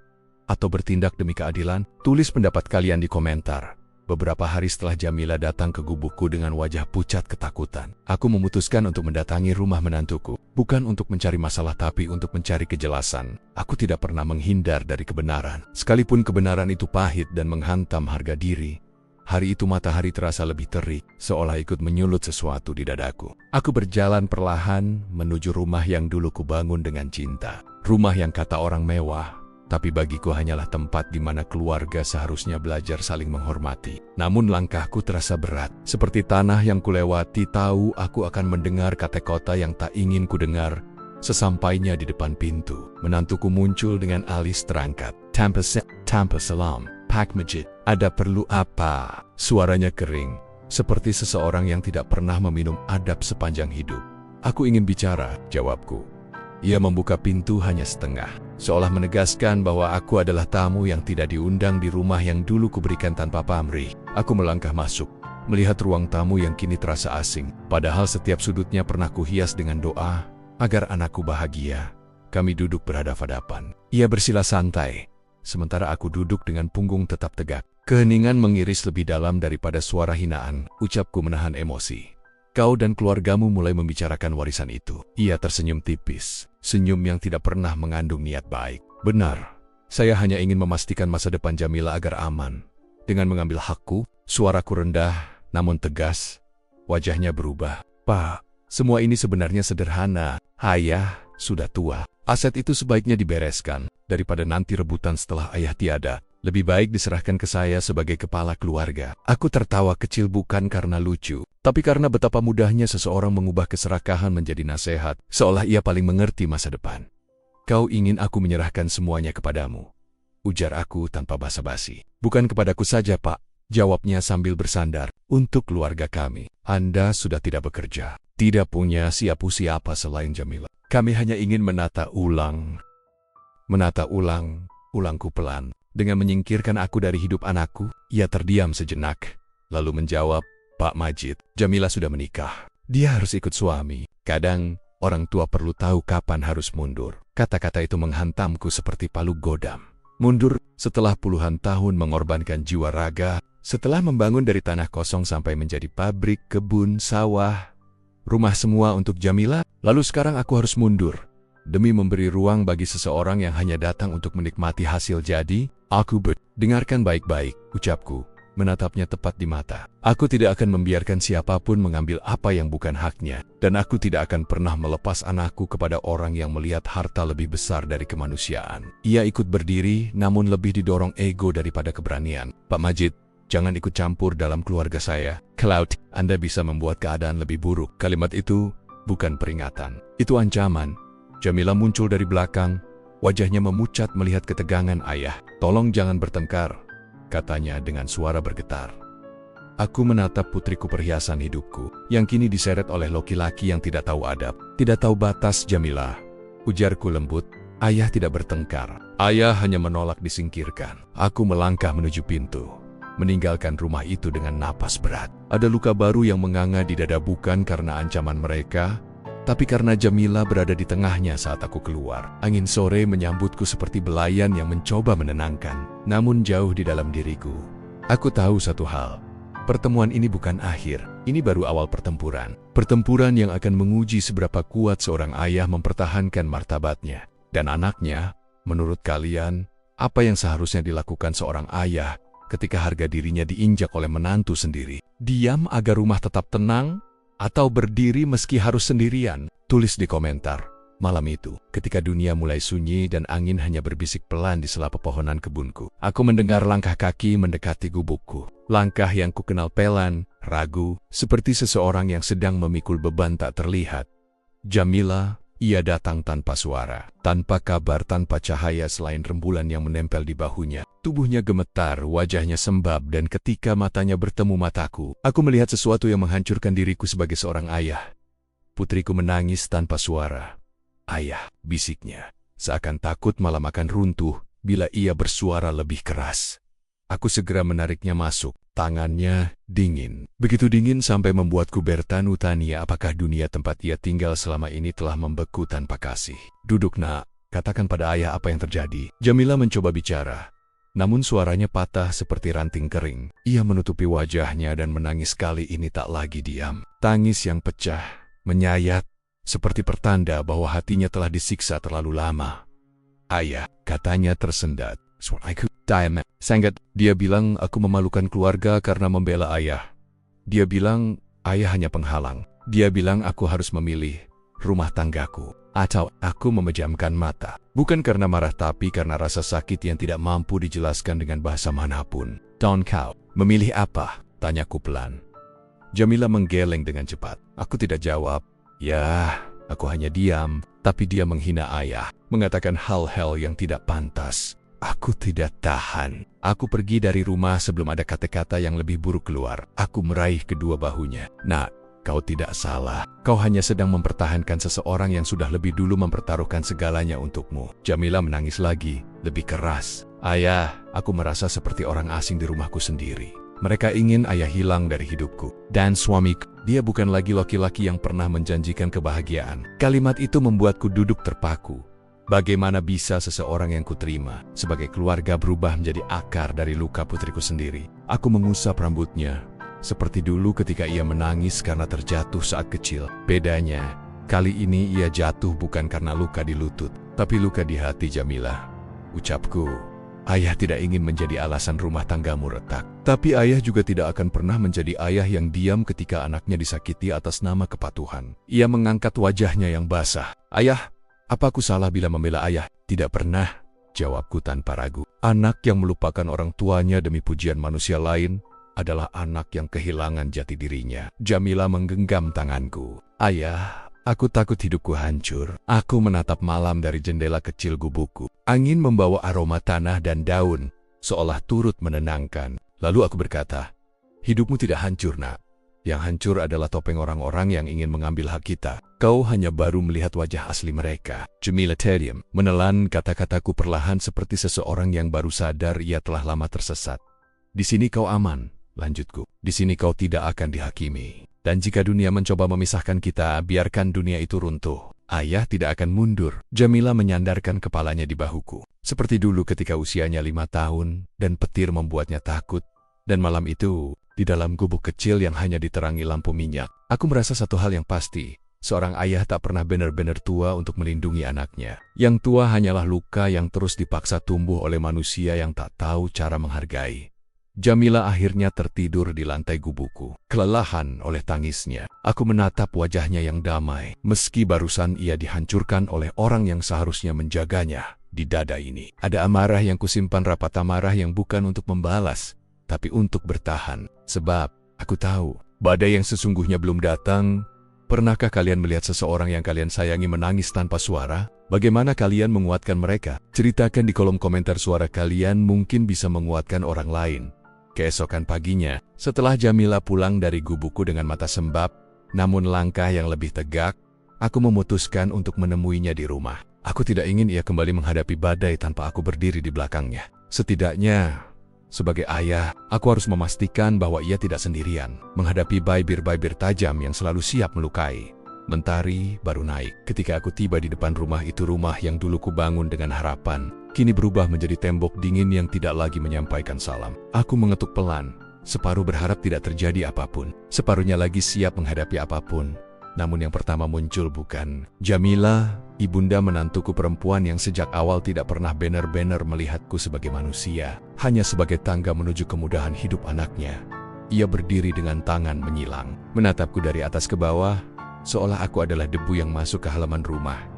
Atau bertindak demi keadilan? Tulis pendapat kalian di komentar. Beberapa hari setelah Jamila datang ke gubukku dengan wajah pucat ketakutan, aku memutuskan untuk mendatangi rumah menantuku. Bukan untuk mencari masalah tapi untuk mencari kejelasan. Aku tidak pernah menghindar dari kebenaran. Sekalipun kebenaran itu pahit dan menghantam harga diri. Hari itu matahari terasa lebih terik, seolah ikut menyulut sesuatu di dadaku. Aku berjalan perlahan menuju rumah yang dulu kubangun dengan cinta. Rumah yang kata orang mewah, tapi bagiku hanyalah tempat di mana keluarga seharusnya belajar saling menghormati. Namun langkahku terasa berat. Seperti tanah yang kulewati, tahu aku akan mendengar kata-kata yang tak ingin kudengar. Sesampainya di depan pintu, menantuku muncul dengan alis terangkat. Tanpa salam, Pak Majid, ada perlu apa? Suaranya kering, seperti seseorang yang tidak pernah meminum adab sepanjang hidup. Aku ingin bicara, jawabku. Ia membuka pintu hanya setengah, seolah menegaskan bahwa aku adalah tamu yang tidak diundang di rumah yang dulu kuberikan tanpa pamrih. Aku melangkah masuk, melihat ruang tamu yang kini terasa asing. Padahal setiap sudutnya pernah kuhias dengan doa, agar anakku bahagia. Kami duduk berhadapan-hadapan. Ia bersila santai, sementara aku duduk dengan punggung tetap tegak. Keheningan mengiris lebih dalam daripada suara hinaan, ucapku menahan emosi. Kau dan keluargamu mulai membicarakan warisan itu. Ia tersenyum tipis, senyum yang tidak pernah mengandung niat baik. Benar, saya hanya ingin memastikan masa depan Jamila agar aman. Dengan mengambil hakku, suaraku rendah, namun tegas. Wajahnya berubah. Pak, semua ini sebenarnya sederhana. Ayah sudah tua. Aset itu sebaiknya dibereskan, daripada nanti rebutan setelah ayah tiada. Lebih baik diserahkan ke saya sebagai kepala keluarga. Aku tertawa kecil bukan karena lucu, tapi karena betapa mudahnya seseorang mengubah keserakahan menjadi nasihat, seolah ia paling mengerti masa depan. Kau ingin aku menyerahkan semuanya kepadamu? Ujar aku tanpa basa-basi. Bukan kepadaku saja, Pak, jawabnya sambil bersandar. Untuk keluarga kami, Anda sudah tidak bekerja, tidak punya siapa-siapa selain Jamila. Kami hanya ingin menata ulang, ulangku pelan. Dengan menyingkirkan aku dari hidup anakku, ia terdiam sejenak, lalu menjawab, "Pak Majid, Jamila sudah menikah. Dia harus ikut suami. Kadang, orang tua perlu tahu kapan harus mundur." Kata-kata itu menghantamku seperti palu godam. Mundur setelah puluhan tahun mengorbankan jiwa raga, setelah membangun dari tanah kosong sampai menjadi pabrik, kebun, sawah, rumah semua untuk Jamila, lalu sekarang aku harus mundur. Demi memberi ruang bagi seseorang yang hanya datang untuk menikmati hasil jadi, dengarkan baik-baik, ucapku, menatapnya tepat di mata. Aku tidak akan membiarkan siapapun mengambil apa yang bukan haknya, dan aku tidak akan pernah melepas anakku kepada orang yang melihat harta lebih besar dari kemanusiaan. Ia ikut berdiri, namun lebih didorong ego daripada keberanian. "Pak Majid, jangan ikut campur dalam keluarga saya. Kalau Anda bisa membuat keadaan lebih buruk." Kalimat itu bukan peringatan, itu ancaman. Jamila muncul dari belakang, wajahnya memucat melihat ketegangan ayah. "Tolong jangan bertengkar," katanya dengan suara bergetar. Aku menatap putriku perhiasan hidupku, yang kini diseret oleh laki-laki yang tidak tahu adab, tidak tahu batas. "Jamila," ujarku lembut, "ayah tidak bertengkar. Ayah hanya menolak disingkirkan." Aku melangkah menuju pintu, meninggalkan rumah itu dengan napas berat. Ada luka baru yang menganga di dada, bukan karena ancaman mereka, tapi karena Jamila berada di tengahnya saat aku keluar. Angin sore menyambutku seperti belayan yang mencoba menenangkan. Namun jauh di dalam diriku, aku tahu satu hal. Pertemuan ini bukan akhir, ini baru awal pertempuran. Pertempuran yang akan menguji seberapa kuat seorang ayah mempertahankan martabatnya dan anaknya. Menurut kalian, apa yang seharusnya dilakukan seorang ayah ketika harga dirinya diinjak oleh menantu sendiri? Diam agar rumah tetap tenang? Atau berdiri meski harus sendirian? Tulis di komentar. Malam itu, ketika dunia mulai sunyi dan angin hanya berbisik pelan di sela pepohonan kebunku, aku mendengar langkah kaki mendekati gubukku. Langkah yang kukenal pelan, ragu, seperti seseorang yang sedang memikul beban tak terlihat. Jamila, ia datang tanpa suara, tanpa kabar, tanpa cahaya selain rembulan yang menempel di bahunya. Tubuhnya gemetar, wajahnya sembab, dan ketika matanya bertemu mataku, aku melihat sesuatu yang menghancurkan diriku sebagai seorang ayah. Putriku menangis tanpa suara. "Ayah," bisiknya, seakan takut malam akan runtuh bila ia bersuara lebih keras. Aku segera menariknya masuk. Tangannya dingin. Begitu dingin sampai membuatku bertanya-tanya apakah dunia tempat ia tinggal selama ini telah membeku tanpa kasih. "Duduk, nak. Katakan pada ayah apa yang terjadi." Jamila mencoba bicara, namun suaranya patah seperti ranting kering. Ia menutupi wajahnya dan menangis, kali ini tak lagi diam. Tangis yang pecah, menyayat, seperti pertanda bahwa hatinya telah disiksa terlalu lama. "Ayah," katanya tersendat. "Suaraku sangat. Dia bilang aku memalukan keluarga karena membela ayah. Dia bilang ayah hanya penghalang. Dia bilang aku harus memilih rumah tanggaku atau..." Aku memejamkan mata. Bukan karena marah, tapi karena rasa sakit yang tidak mampu dijelaskan dengan bahasa manapun. "Don, kau memilih apa?" tanyaku pelan. Jamila menggeleng dengan cepat. Aku tidak jawab. Ya, aku hanya diam. Tapi dia menghina ayah, mengatakan hal-hal yang tidak pantas. Aku tidak tahan. Aku pergi dari rumah sebelum ada kata-kata yang lebih buruk keluar. Aku meraih kedua bahunya. "Nak, kau tidak salah. Kau hanya sedang mempertahankan seseorang yang sudah lebih dulu mempertaruhkan segalanya untukmu." Jamila menangis lagi, lebih keras. "Ayah, aku merasa seperti orang asing di rumahku sendiri. Mereka ingin ayah hilang dari hidupku. Dan suamiku, dia bukan lagi laki-laki yang pernah menjanjikan kebahagiaan." Kalimat itu membuatku duduk terpaku. Bagaimana bisa seseorang yang kuterima sebagai keluarga berubah menjadi akar dari luka putriku sendiri? Aku mengusap rambutnya, seperti dulu ketika ia menangis karena terjatuh saat kecil. Bedanya, kali ini ia jatuh bukan karena luka di lutut, tapi luka di hati. "Jamila," ucapku, "ayah tidak ingin menjadi alasan rumah tanggamu retak. Tapi ayah juga tidak akan pernah menjadi ayah yang diam ketika anaknya disakiti atas nama kepatuhan." Ia mengangkat wajahnya yang basah. "Ayah, apa aku salah bila membela ayah?" "Tidak pernah," jawabku tanpa ragu. Anak yang melupakan orang tuanya demi pujian manusia lain adalah anak yang kehilangan jati dirinya. Jamila menggenggam tanganku. "Ayah, aku takut hidupku hancur." Aku menatap malam dari jendela kecil gubukku. Angin membawa aroma tanah dan daun, seolah turut menenangkan. Lalu aku berkata, "Hidupmu tidak hancur, nak. Yang hancur adalah topeng orang-orang yang ingin mengambil hak kita. Kau hanya baru melihat wajah asli mereka." Jamila terdiam, menelan kata-kataku perlahan seperti seseorang yang baru sadar ia telah lama tersesat. "Di sini kau aman," lanjutku. Di sini kau tidak akan dihakimi. Dan jika dunia mencoba memisahkan kita, biarkan dunia itu runtuh. Ayah tidak akan mundur. Jamila menyandarkan kepalanya di bahuku. Seperti dulu ketika usianya 5 tahun dan petir membuatnya takut. Dan malam itu, di dalam gubuk kecil yang hanya diterangi lampu minyak, aku merasa satu hal yang pasti. Seorang ayah tak pernah benar-benar tua untuk melindungi anaknya. Yang tua hanyalah luka yang terus dipaksa tumbuh oleh manusia yang tak tahu cara menghargai. Jamila akhirnya tertidur di lantai gubukku. Kelelahan oleh tangisnya, aku menatap wajahnya yang damai. Meski barusan ia dihancurkan oleh orang yang seharusnya menjaganya. Di dada ini, ada amarah yang kusimpan rapat, amarah yang bukan untuk membalas, tapi untuk bertahan. Sebab, aku tahu, badai yang sesungguhnya belum datang. Pernahkah kalian melihat seseorang yang kalian sayangi menangis tanpa suara? Bagaimana kalian menguatkan mereka? Ceritakan di kolom komentar, suara kalian mungkin bisa menguatkan orang lain. Keesokan paginya, setelah Jamila pulang dari gubukku dengan mata sembab, namun langkah yang lebih tegak, aku memutuskan untuk menemuinya di rumah. Aku tidak ingin ia kembali menghadapi badai tanpa aku berdiri di belakangnya. Setidaknya, sebagai ayah, aku harus memastikan bahwa ia tidak sendirian menghadapi bibir-bibir tajam yang selalu siap melukai. Mentari baru naik ketika aku tiba di depan rumah itu. Rumah yang dulu kubangun dengan harapan, kini berubah menjadi tembok dingin yang tidak lagi menyampaikan salam. Aku mengetuk pelan, separuh berharap tidak terjadi apapun, separuhnya lagi siap menghadapi apapun. Namun yang pertama muncul bukan Jamila, ibunda menantuku perempuan yang sejak awal tidak pernah benar-benar melihatku sebagai manusia, hanya sebagai tangga menuju kemudahan hidup anaknya. Ia berdiri dengan tangan menyilang, menatapku dari atas ke bawah, seolah aku adalah debu yang masuk ke halaman rumah.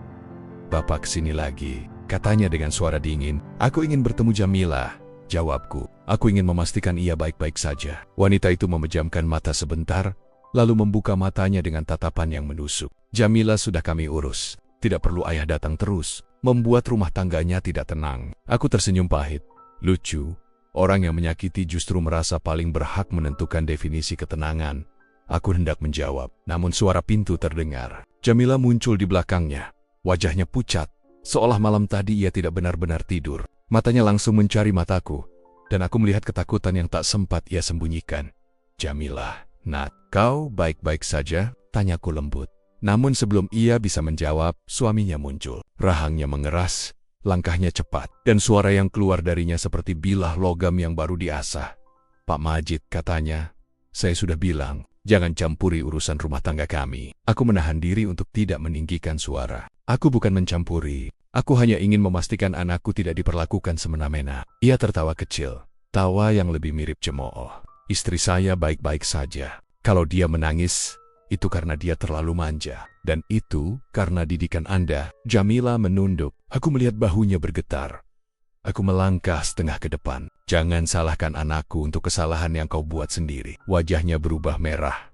"Bapak kesini lagi," katanya dengan suara dingin. "Aku ingin bertemu Jamila," jawabku. Aku ingin memastikan ia baik-baik saja. Wanita itu memejamkan mata sebentar, lalu membuka matanya dengan tatapan yang menusuk. "Jamila sudah kami urus. Tidak perlu ayah datang terus, membuat rumah tangganya tidak tenang." Aku tersenyum pahit. Lucu, orang yang menyakiti justru merasa paling berhak menentukan definisi ketenangan. Aku hendak menjawab, namun suara pintu terdengar. Jamila muncul di belakangnya. Wajahnya pucat, seolah malam tadi ia tidak benar-benar tidur. Matanya langsung mencari mataku, dan aku melihat ketakutan yang tak sempat ia sembunyikan. "Jamila, Nat, kau baik-baik saja?" tanyaku lembut. Namun sebelum ia bisa menjawab, suaminya muncul. Rahangnya mengeras, langkahnya cepat, dan suara yang keluar darinya seperti bilah logam yang baru diasah. "Pak Majid," katanya, "saya sudah bilang, jangan campuri urusan rumah tangga kami." Aku menahan diri untuk tidak meninggikan suara. Aku bukan mencampuri, aku hanya ingin memastikan anakku tidak diperlakukan semena-mena. Ia tertawa kecil, tawa yang lebih mirip cemooh. "Istri saya baik-baik saja. Kalau dia menangis, itu karena dia terlalu manja. Dan itu karena didikan Anda." Jamila menunduk. Aku melihat bahunya bergetar. Aku melangkah setengah ke depan. "Jangan salahkan anakku untuk kesalahan yang kau buat sendiri." Wajahnya berubah merah.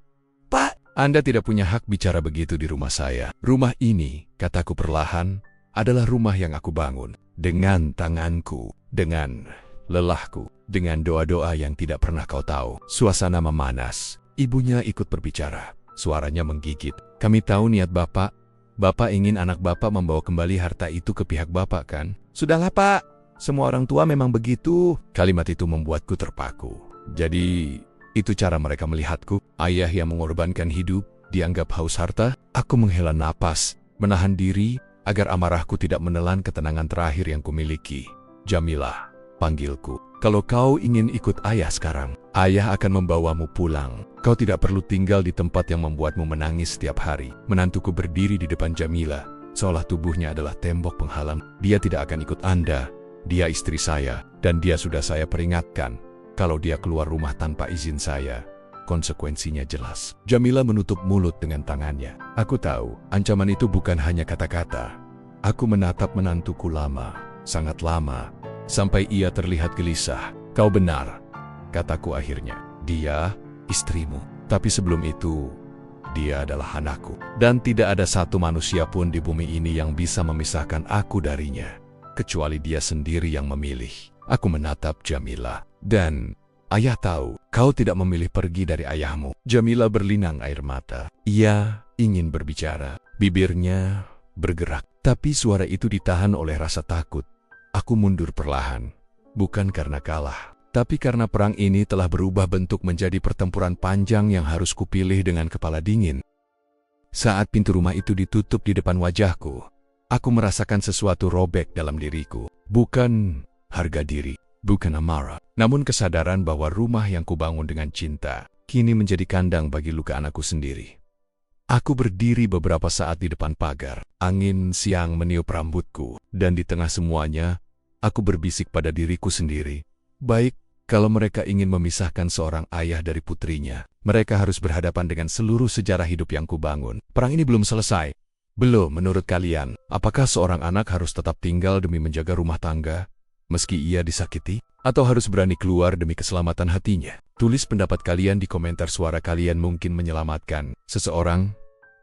"Pak, Anda tidak punya hak bicara begitu di rumah saya. Rumah ini," kataku perlahan, "adalah rumah yang aku bangun. Dengan tanganku, dengan lelahku, dengan doa-doa yang tidak pernah kau tahu." Suasana memanas. Ibunya ikut berbicara. Suaranya menggigit. "Kami tahu niat Bapak. Bapak ingin anak Bapak membawa kembali harta itu ke pihak Bapak, kan?" "Sudahlah, Pak. Semua orang tua memang begitu." Kalimat itu membuatku terpaku. Jadi, itu cara mereka melihatku? Ayah yang mengorbankan hidup, dianggap haus harta? Aku menghela napas, menahan diri, agar amarahku tidak menelan ketenangan terakhir yang kumiliki. "Jamila," panggilku. "Kalau kau ingin ikut ayah sekarang, ayah akan membawamu pulang. Kau tidak perlu tinggal di tempat yang membuatmu menangis setiap hari." Menantuku berdiri di depan Jamila, seolah tubuhnya adalah tembok penghalang. "Dia tidak akan ikut Anda. Dia istri saya, dan dia sudah saya peringatkan. Kalau dia keluar rumah tanpa izin saya, konsekuensinya jelas." Jamila menutup mulut dengan tangannya. Aku tahu, ancaman itu bukan hanya kata-kata. Aku menatap menantuku lama, sangat lama, sampai ia terlihat gelisah. "Kau benar," kataku akhirnya. "Dia istrimu. Tapi sebelum itu, dia adalah anakku. Dan tidak ada satu manusia pun di bumi ini yang bisa memisahkan aku darinya, kecuali dia sendiri yang memilih." Aku menatap Jamila. "Dan ayah tahu, kau tidak memilih pergi dari ayahmu." Jamila berlinang air mata. Ia ingin berbicara. Bibirnya bergerak. Tapi suara itu ditahan oleh rasa takut. Aku mundur perlahan. Bukan karena kalah, Tapi karena perang ini telah berubah bentuk menjadi pertempuran panjang yang harus kupilih dengan kepala dingin. Saat pintu rumah itu ditutup di depan wajahku, aku merasakan sesuatu robek dalam diriku. Bukan harga diri, bukan amarah, namun kesadaran bahwa rumah yang kubangun dengan cinta kini menjadi kandang bagi luka anakku sendiri. Aku berdiri beberapa saat di depan pagar. Angin siang meniup rambutku, dan di tengah semuanya, aku berbisik pada diriku sendiri. Baik, kalau mereka ingin memisahkan seorang ayah dari putrinya, mereka harus berhadapan dengan seluruh sejarah hidup yang kubangun. Perang ini belum selesai. Belum, menurut kalian, apakah seorang anak harus tetap tinggal demi menjaga rumah tangga, meski ia disakiti? Atau harus berani keluar demi keselamatan hatinya? Tulis pendapat kalian di komentar. Suara kalian mungkin menyelamatkan seseorang.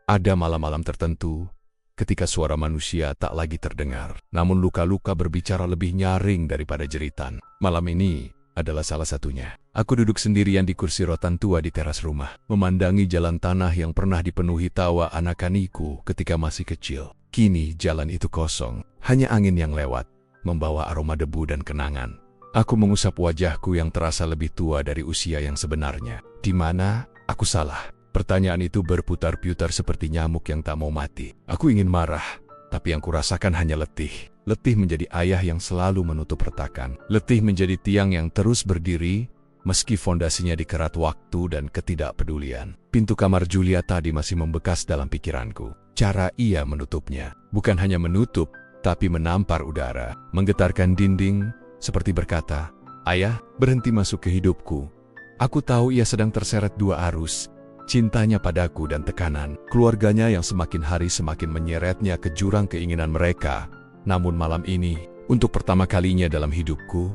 Ada malam-malam tertentu, ketika suara manusia tak lagi terdengar, namun luka-luka berbicara lebih nyaring daripada jeritan. Malam ini adalah salah satunya. Aku duduk sendirian di kursi rotan tua di teras rumah, memandangi jalan tanah yang pernah dipenuhi tawa anak-aniku ketika masih kecil. Kini jalan itu kosong, hanya angin yang lewat, membawa aroma debu dan kenangan. Aku mengusap wajahku yang terasa lebih tua dari usia yang sebenarnya. Di mana aku salah? Pertanyaan itu berputar-putar seperti nyamuk yang tak mau mati. Aku ingin marah, tapi yang kurasakan hanya letih. Letih menjadi ayah yang selalu menutup retakan. Letih menjadi tiang yang terus berdiri, meski fondasinya dikerat waktu dan ketidakpedulian. Pintu kamar Julia tadi masih membekas dalam pikiranku. Cara ia menutupnya, bukan hanya menutup, tapi menampar udara, menggetarkan dinding, seperti berkata, "Ayah, berhenti masuk ke hidupku." Aku tahu ia sedang terseret dua arus, cintanya padaku dan tekanan keluarganya yang semakin hari semakin menyeretnya ke jurang keinginan mereka. Namun malam ini, untuk pertama kalinya dalam hidupku,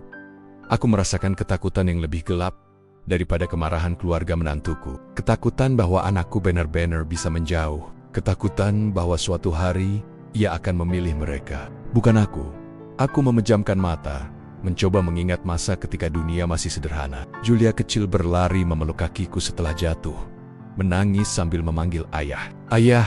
aku merasakan ketakutan yang lebih gelap daripada kemarahan keluarga menantuku. Ketakutan bahwa anakku benar-benar bisa menjauh. Ketakutan bahwa suatu hari ia akan memilih mereka, bukan aku. Aku memejamkan mata, mencoba mengingat masa ketika dunia masih sederhana. Julia kecil berlari memeluk kakiku setelah jatuh, menangis sambil memanggil ayah. Ayah,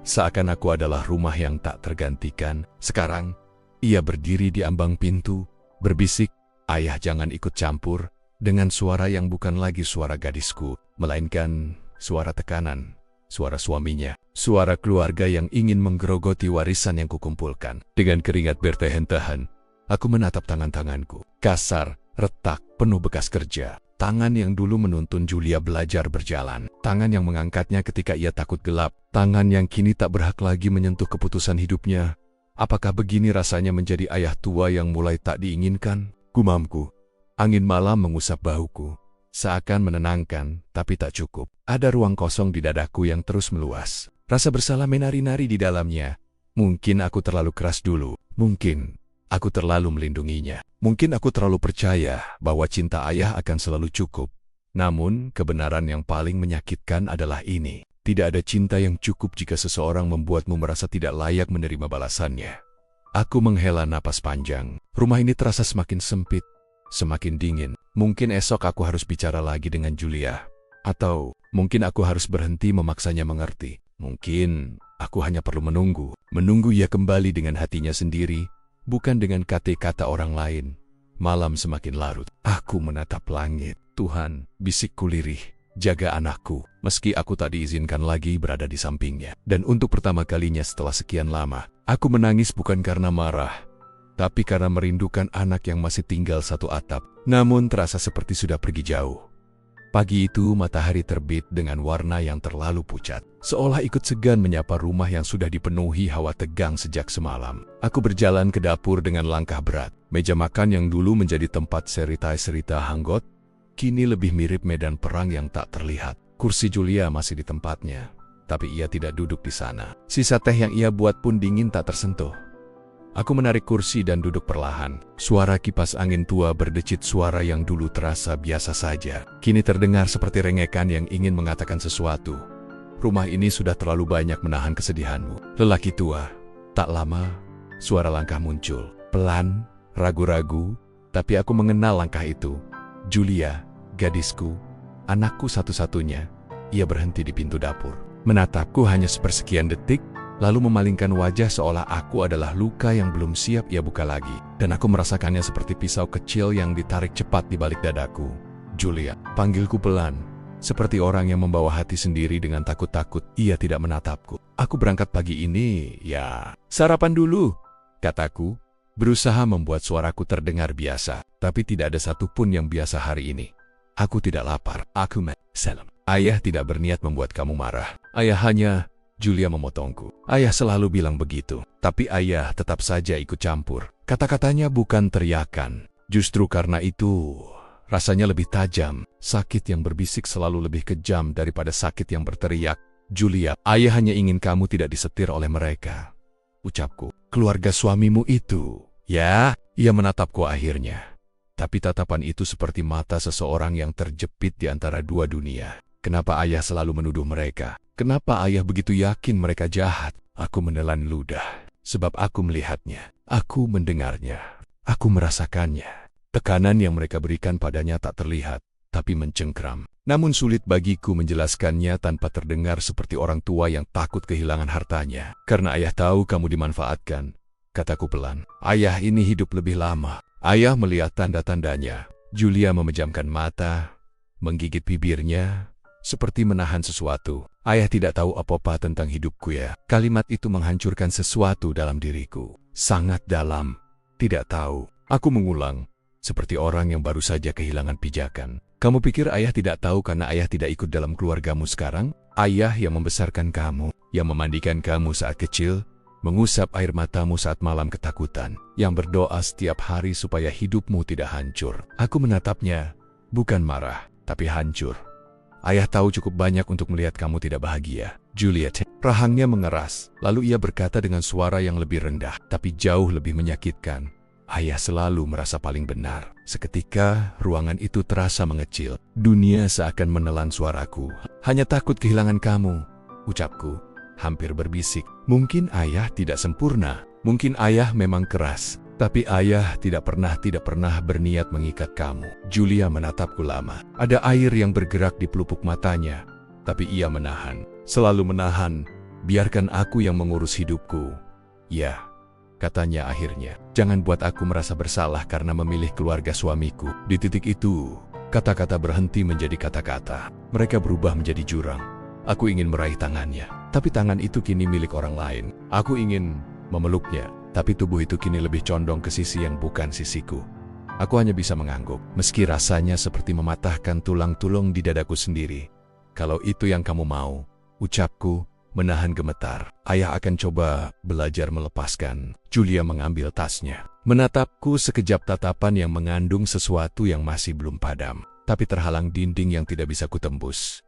seakan aku adalah rumah yang tak tergantikan. Sekarang, ia berdiri di ambang pintu, berbisik, "Ayah, jangan ikut campur," dengan suara yang bukan lagi suara gadisku, melainkan suara tekanan, suara suaminya, suara keluarga yang ingin menggerogoti warisan yang kukumpulkan. Dengan keringat bertahan-tahan, aku menatap tangan-tanganku. Kasar, retak, penuh bekas kerja. Tangan yang dulu menuntun Julia belajar berjalan. Tangan yang mengangkatnya ketika ia takut gelap. Tangan yang kini tak berhak lagi menyentuh keputusan hidupnya. Apakah begini rasanya menjadi ayah tua yang mulai tak diinginkan? Gumamku. Angin malam mengusap bahuku. Seakan menenangkan, tapi tak cukup. Ada ruang kosong di dadaku yang terus meluas. Rasa bersalah menari-nari di dalamnya. Mungkin aku terlalu keras dulu. Mungkin aku terlalu melindunginya. Mungkin aku terlalu percaya bahwa cinta ayah akan selalu cukup. Namun, kebenaran yang paling menyakitkan adalah ini. Tidak ada cinta yang cukup jika seseorang membuatmu merasa tidak layak menerima balasannya. Aku menghela napas panjang. Rumah ini terasa semakin sempit, semakin dingin. Mungkin esok aku harus bicara lagi dengan Julia. Atau, mungkin aku harus berhenti memaksanya mengerti. Mungkin aku hanya perlu menunggu. Menunggu ia kembali dengan hatinya sendiri, bukan dengan kata-kata orang lain. Malam semakin larut. Aku menatap langit. Tuhan, bisikku lirih, jaga anakku. Meski aku tak diizinkan lagi berada di sampingnya. Dan untuk pertama kalinya setelah sekian lama, aku menangis bukan karena marah, tapi karena merindukan anak yang masih tinggal satu atap, namun terasa seperti sudah pergi jauh. Pagi itu matahari terbit dengan warna yang terlalu pucat, seolah ikut segan menyapa rumah yang sudah dipenuhi hawa tegang sejak semalam. Aku berjalan ke dapur dengan langkah berat. Meja makan yang dulu menjadi tempat cerita-cerita hanggot, kini lebih mirip medan perang yang tak terlihat. Kursi Julia masih di tempatnya, tapi ia tidak duduk di sana. Sisa teh yang ia buat pun dingin tak tersentuh. Aku menarik kursi dan duduk perlahan. Suara kipas angin tua berdecit, suara yang dulu terasa biasa saja, kini terdengar seperti rengekan yang ingin mengatakan sesuatu. Rumah ini sudah terlalu banyak menahan kesedihanmu. Lelaki tua. Tak lama, suara langkah muncul. Pelan, ragu-ragu, tapi aku mengenal langkah itu. Julia, gadisku, anakku satu-satunya. Ia berhenti di pintu dapur. Menatapku hanya sepersekian detik, lalu memalingkan wajah seolah aku adalah luka yang belum siap ia buka lagi. Dan aku merasakannya seperti pisau kecil yang ditarik cepat di balik dadaku. Julia, panggilku pelan. Seperti orang yang membawa hati sendiri dengan takut-takut, ia tidak menatapku. Aku berangkat pagi ini, ya. Sarapan dulu, kataku, berusaha membuat suaraku terdengar biasa. Tapi tidak ada satupun yang biasa hari ini. Aku tidak lapar, aku salam. Ayah tidak berniat membuat kamu marah. Ayah hanya, Julia memotongku. Ayah selalu bilang begitu, tapi ayah tetap saja ikut campur. Kata-katanya bukan teriakan. Justru karena itu, rasanya lebih tajam. Sakit yang berbisik selalu lebih kejam daripada sakit yang berteriak. Julia, ayah hanya ingin kamu tidak disetir oleh mereka. Ucapku, keluarga suamimu itu. Ya, ia menatapku akhirnya. Tapi tatapan itu seperti mata seseorang yang terjepit di antara dua dunia. Kenapa ayah selalu menuduh mereka? Kenapa ayah begitu yakin mereka jahat? Aku menelan ludah. Sebab aku melihatnya. Aku mendengarnya. Aku merasakannya. Tekanan yang mereka berikan padanya tak terlihat, tapi mencengkram. Namun sulit bagiku menjelaskannya tanpa terdengar seperti orang tua yang takut kehilangan hartanya. Karena ayah tahu kamu dimanfaatkan, kataku pelan. Ayah ini hidup lebih lama. Ayah melihat tanda-tandanya. Julia memejamkan mata, menggigit bibirnya, seperti menahan sesuatu. Ayah tidak tahu apa-apa tentang hidupku ya. Kalimat itu menghancurkan sesuatu dalam diriku. Sangat dalam. Tidak tahu. Aku mengulang. Seperti orang yang baru saja kehilangan pijakan. Kamu pikir ayah tidak tahu karena ayah tidak ikut dalam keluargamu sekarang? Ayah yang membesarkan kamu, yang memandikan kamu saat kecil, mengusap air matamu saat malam ketakutan, yang berdoa setiap hari supaya hidupmu tidak hancur. Aku menatapnya, bukan marah, tapi hancur. Ayah tahu cukup banyak untuk melihat kamu tidak bahagia. Juliet, rahangnya mengeras, lalu ia berkata dengan suara yang lebih rendah, tapi jauh lebih menyakitkan. Ayah selalu merasa paling benar. Seketika, ruangan itu terasa mengecil. Dunia seakan menelan suaraku. Hanya takut kehilangan kamu, ucapku, hampir berbisik. Mungkin ayah tidak sempurna. Mungkin ayah memang keras. Tapi ayah tidak pernah berniat mengikat kamu. Julia menatapku lama. Ada air yang bergerak di pelupuk matanya. Tapi ia menahan. Selalu menahan. Biarkan aku yang mengurus hidupku. Ya, katanya akhirnya. Jangan buat aku merasa bersalah karena memilih keluarga suamiku. Di titik itu, kata-kata berhenti menjadi kata-kata. Mereka berubah menjadi jurang. Aku ingin meraih tangannya. Tapi tangan itu kini milik orang lain. Aku ingin memeluknya. Tapi tubuh itu kini lebih condong ke sisi yang bukan sisiku. Aku hanya bisa mengangguk, meski rasanya seperti mematahkan tulang-tulang di dadaku sendiri. Kalau itu yang kamu mau, ucapku, menahan gemetar. Ayah akan coba belajar melepaskan. Julia mengambil tasnya. Menatapku sekejap tatapan yang mengandung sesuatu yang masih belum padam. Tapi terhalang dinding yang tidak bisa kutembus.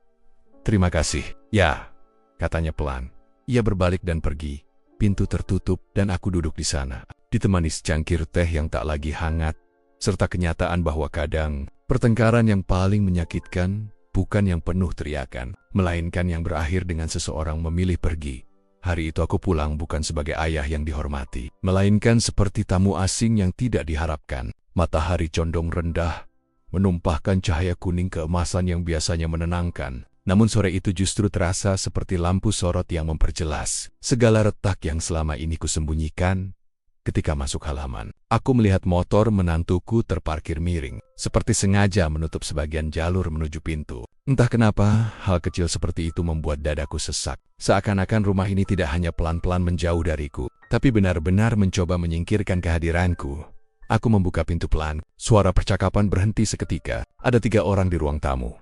Terima kasih. Ya, katanya pelan. Ia berbalik dan pergi. Pintu tertutup dan aku duduk di sana, ditemani secangkir teh yang tak lagi hangat, serta kenyataan bahwa kadang pertengkaran yang paling menyakitkan bukan yang penuh teriakan, melainkan yang berakhir dengan seseorang memilih pergi. Hari itu aku pulang bukan sebagai ayah yang dihormati, melainkan seperti tamu asing yang tidak diharapkan. Matahari condong rendah, menumpahkan cahaya kuning keemasan yang biasanya menenangkan. Namun sore itu justru terasa seperti lampu sorot yang memperjelas segala retak yang selama ini kusembunyikan. Ketika masuk halaman, aku melihat motor menantuku terparkir miring, seperti sengaja menutup sebagian jalur menuju pintu. Entah kenapa, hal kecil seperti itu membuat dadaku sesak. Seakan-akan rumah ini tidak hanya pelan-pelan menjauh dariku, tapi benar-benar mencoba menyingkirkan kehadiranku. Aku membuka pintu pelan, suara percakapan berhenti seketika. Ada 3 orang di ruang tamu.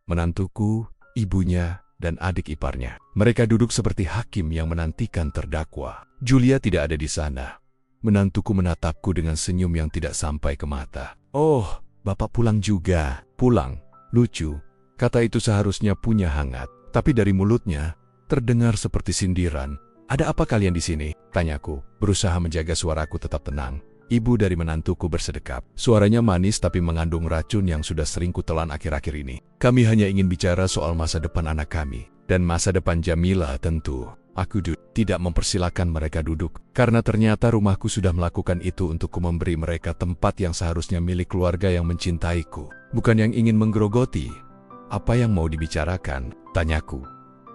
Menantuku, ibunya, dan adik iparnya. Mereka duduk seperti hakim yang menantikan terdakwa. Julia tidak ada di sana. Menantuku menatapku dengan senyum yang tidak sampai ke mata. Oh, Bapak pulang juga. Pulang. Lucu. Kata itu seharusnya punya hangat. Tapi dari mulutnya, terdengar seperti sindiran. Ada apa kalian di sini? Tanyaku, berusaha menjaga suaraku tetap tenang. Ibu dari menantuku bersedekap. Suaranya manis tapi mengandung racun yang sudah sering kutelan akhir-akhir ini. Kami hanya ingin bicara soal masa depan anak kami. Dan masa depan Jamila tentu. Aku tidak mempersilahkan mereka duduk. Karena ternyata rumahku sudah melakukan itu untukku memberi mereka tempat yang seharusnya milik keluarga yang mencintaiku. Bukan yang ingin menggerogoti. Apa yang mau dibicarakan? Tanyaku.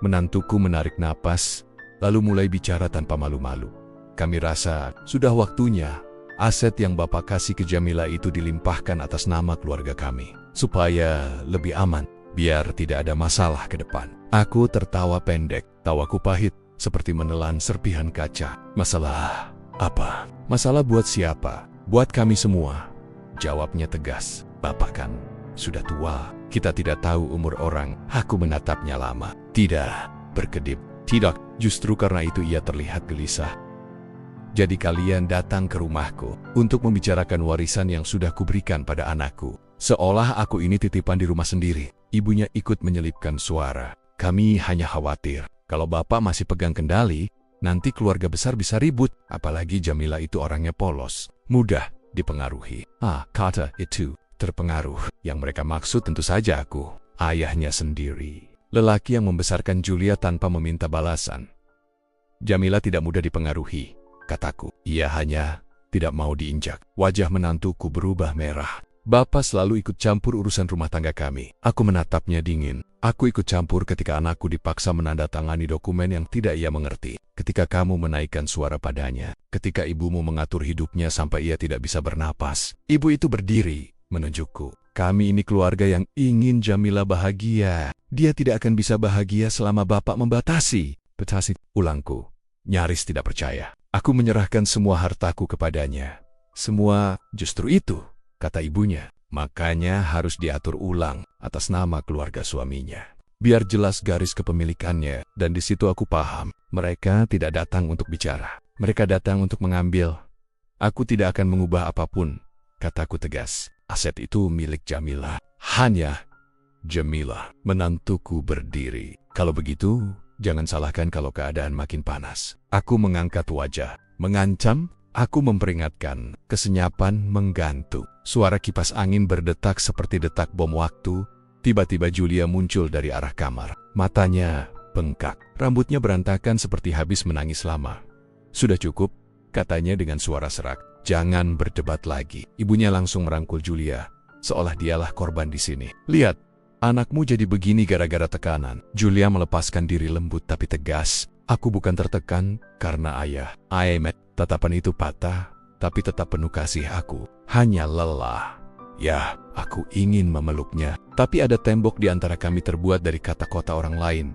Menantuku menarik napas. lalu mulai bicara tanpa malu-malu. Kami rasa sudah waktunya aset yang Bapak kasih ke Jamila itu dilimpahkan atas nama keluarga kami, supaya lebih aman, biar tidak ada masalah ke depan. Aku tertawa pendek, tawaku pahit, seperti menelan serpihan kaca. Masalah apa? Masalah buat siapa? Buat kami semua. Jawabnya tegas. Bapak kan sudah tua, kita tidak tahu umur orang. Aku menatapnya lama. Tidak, berkedip. Tidak, justru karena itu ia terlihat gelisah. Jadi kalian datang ke rumahku untuk membicarakan warisan yang sudah kuberikan pada anakku. Seolah aku ini titipan di rumah sendiri. Ibunya ikut menyelipkan suara. Kami hanya khawatir, kalau Bapak masih pegang kendali, nanti keluarga besar bisa ribut. Apalagi Jamila itu orangnya polos, mudah dipengaruhi. Kata itu, terpengaruh. Yang mereka maksud tentu saja aku, ayahnya sendiri. Lelaki yang membesarkan Julia tanpa meminta balasan. Jamila tidak mudah dipengaruhi, kataku. Ia hanya tidak mau diinjak. Wajah menantuku berubah merah. Bapak selalu ikut campur urusan rumah tangga kami. Aku menatapnya dingin. Aku ikut campur ketika anakku dipaksa menandatangani dokumen yang tidak ia mengerti. Ketika kamu menaikkan suara padanya. Ketika ibumu mengatur hidupnya sampai ia tidak bisa bernapas. Ibu itu berdiri, menunjukku. Kami ini keluarga yang ingin Jamila bahagia. Dia tidak akan bisa bahagia selama Bapak membatasi. Ulangku, nyaris tidak percaya. Aku menyerahkan semua hartaku kepadanya. Semua justru itu, kata ibunya. Makanya harus diatur ulang atas nama keluarga suaminya. Biar jelas garis kepemilikannya, dan di situ aku paham. Mereka tidak datang untuk bicara. Mereka datang untuk mengambil. Aku tidak akan mengubah apapun, kataku tegas. Aset itu milik Jamila. Hanya Jamila. Menantuku berdiri. Kalau begitu, jangan salahkan kalau keadaan makin panas. Aku mengangkat wajah. Mengancam? Aku memperingatkan. Kesenyapan menggantung. Suara kipas angin berdetak seperti detak bom waktu. Tiba-tiba Julia muncul dari arah kamar. Matanya bengkak. Rambutnya berantakan seperti habis menangis lama. Sudah cukup, katanya dengan suara serak. Jangan berdebat lagi. Ibunya langsung merangkul Julia, seolah dialah korban di sini. Lihat, anakmu jadi begini gara-gara tekanan. Julia melepaskan diri lembut tapi tegas. Aku bukan tertekan karena ayah. Tatapan itu patah, tapi tetap penuh kasih aku. Hanya lelah. Ya, aku ingin memeluknya. Tapi ada tembok di antara kami terbuat dari kata-kata orang lain.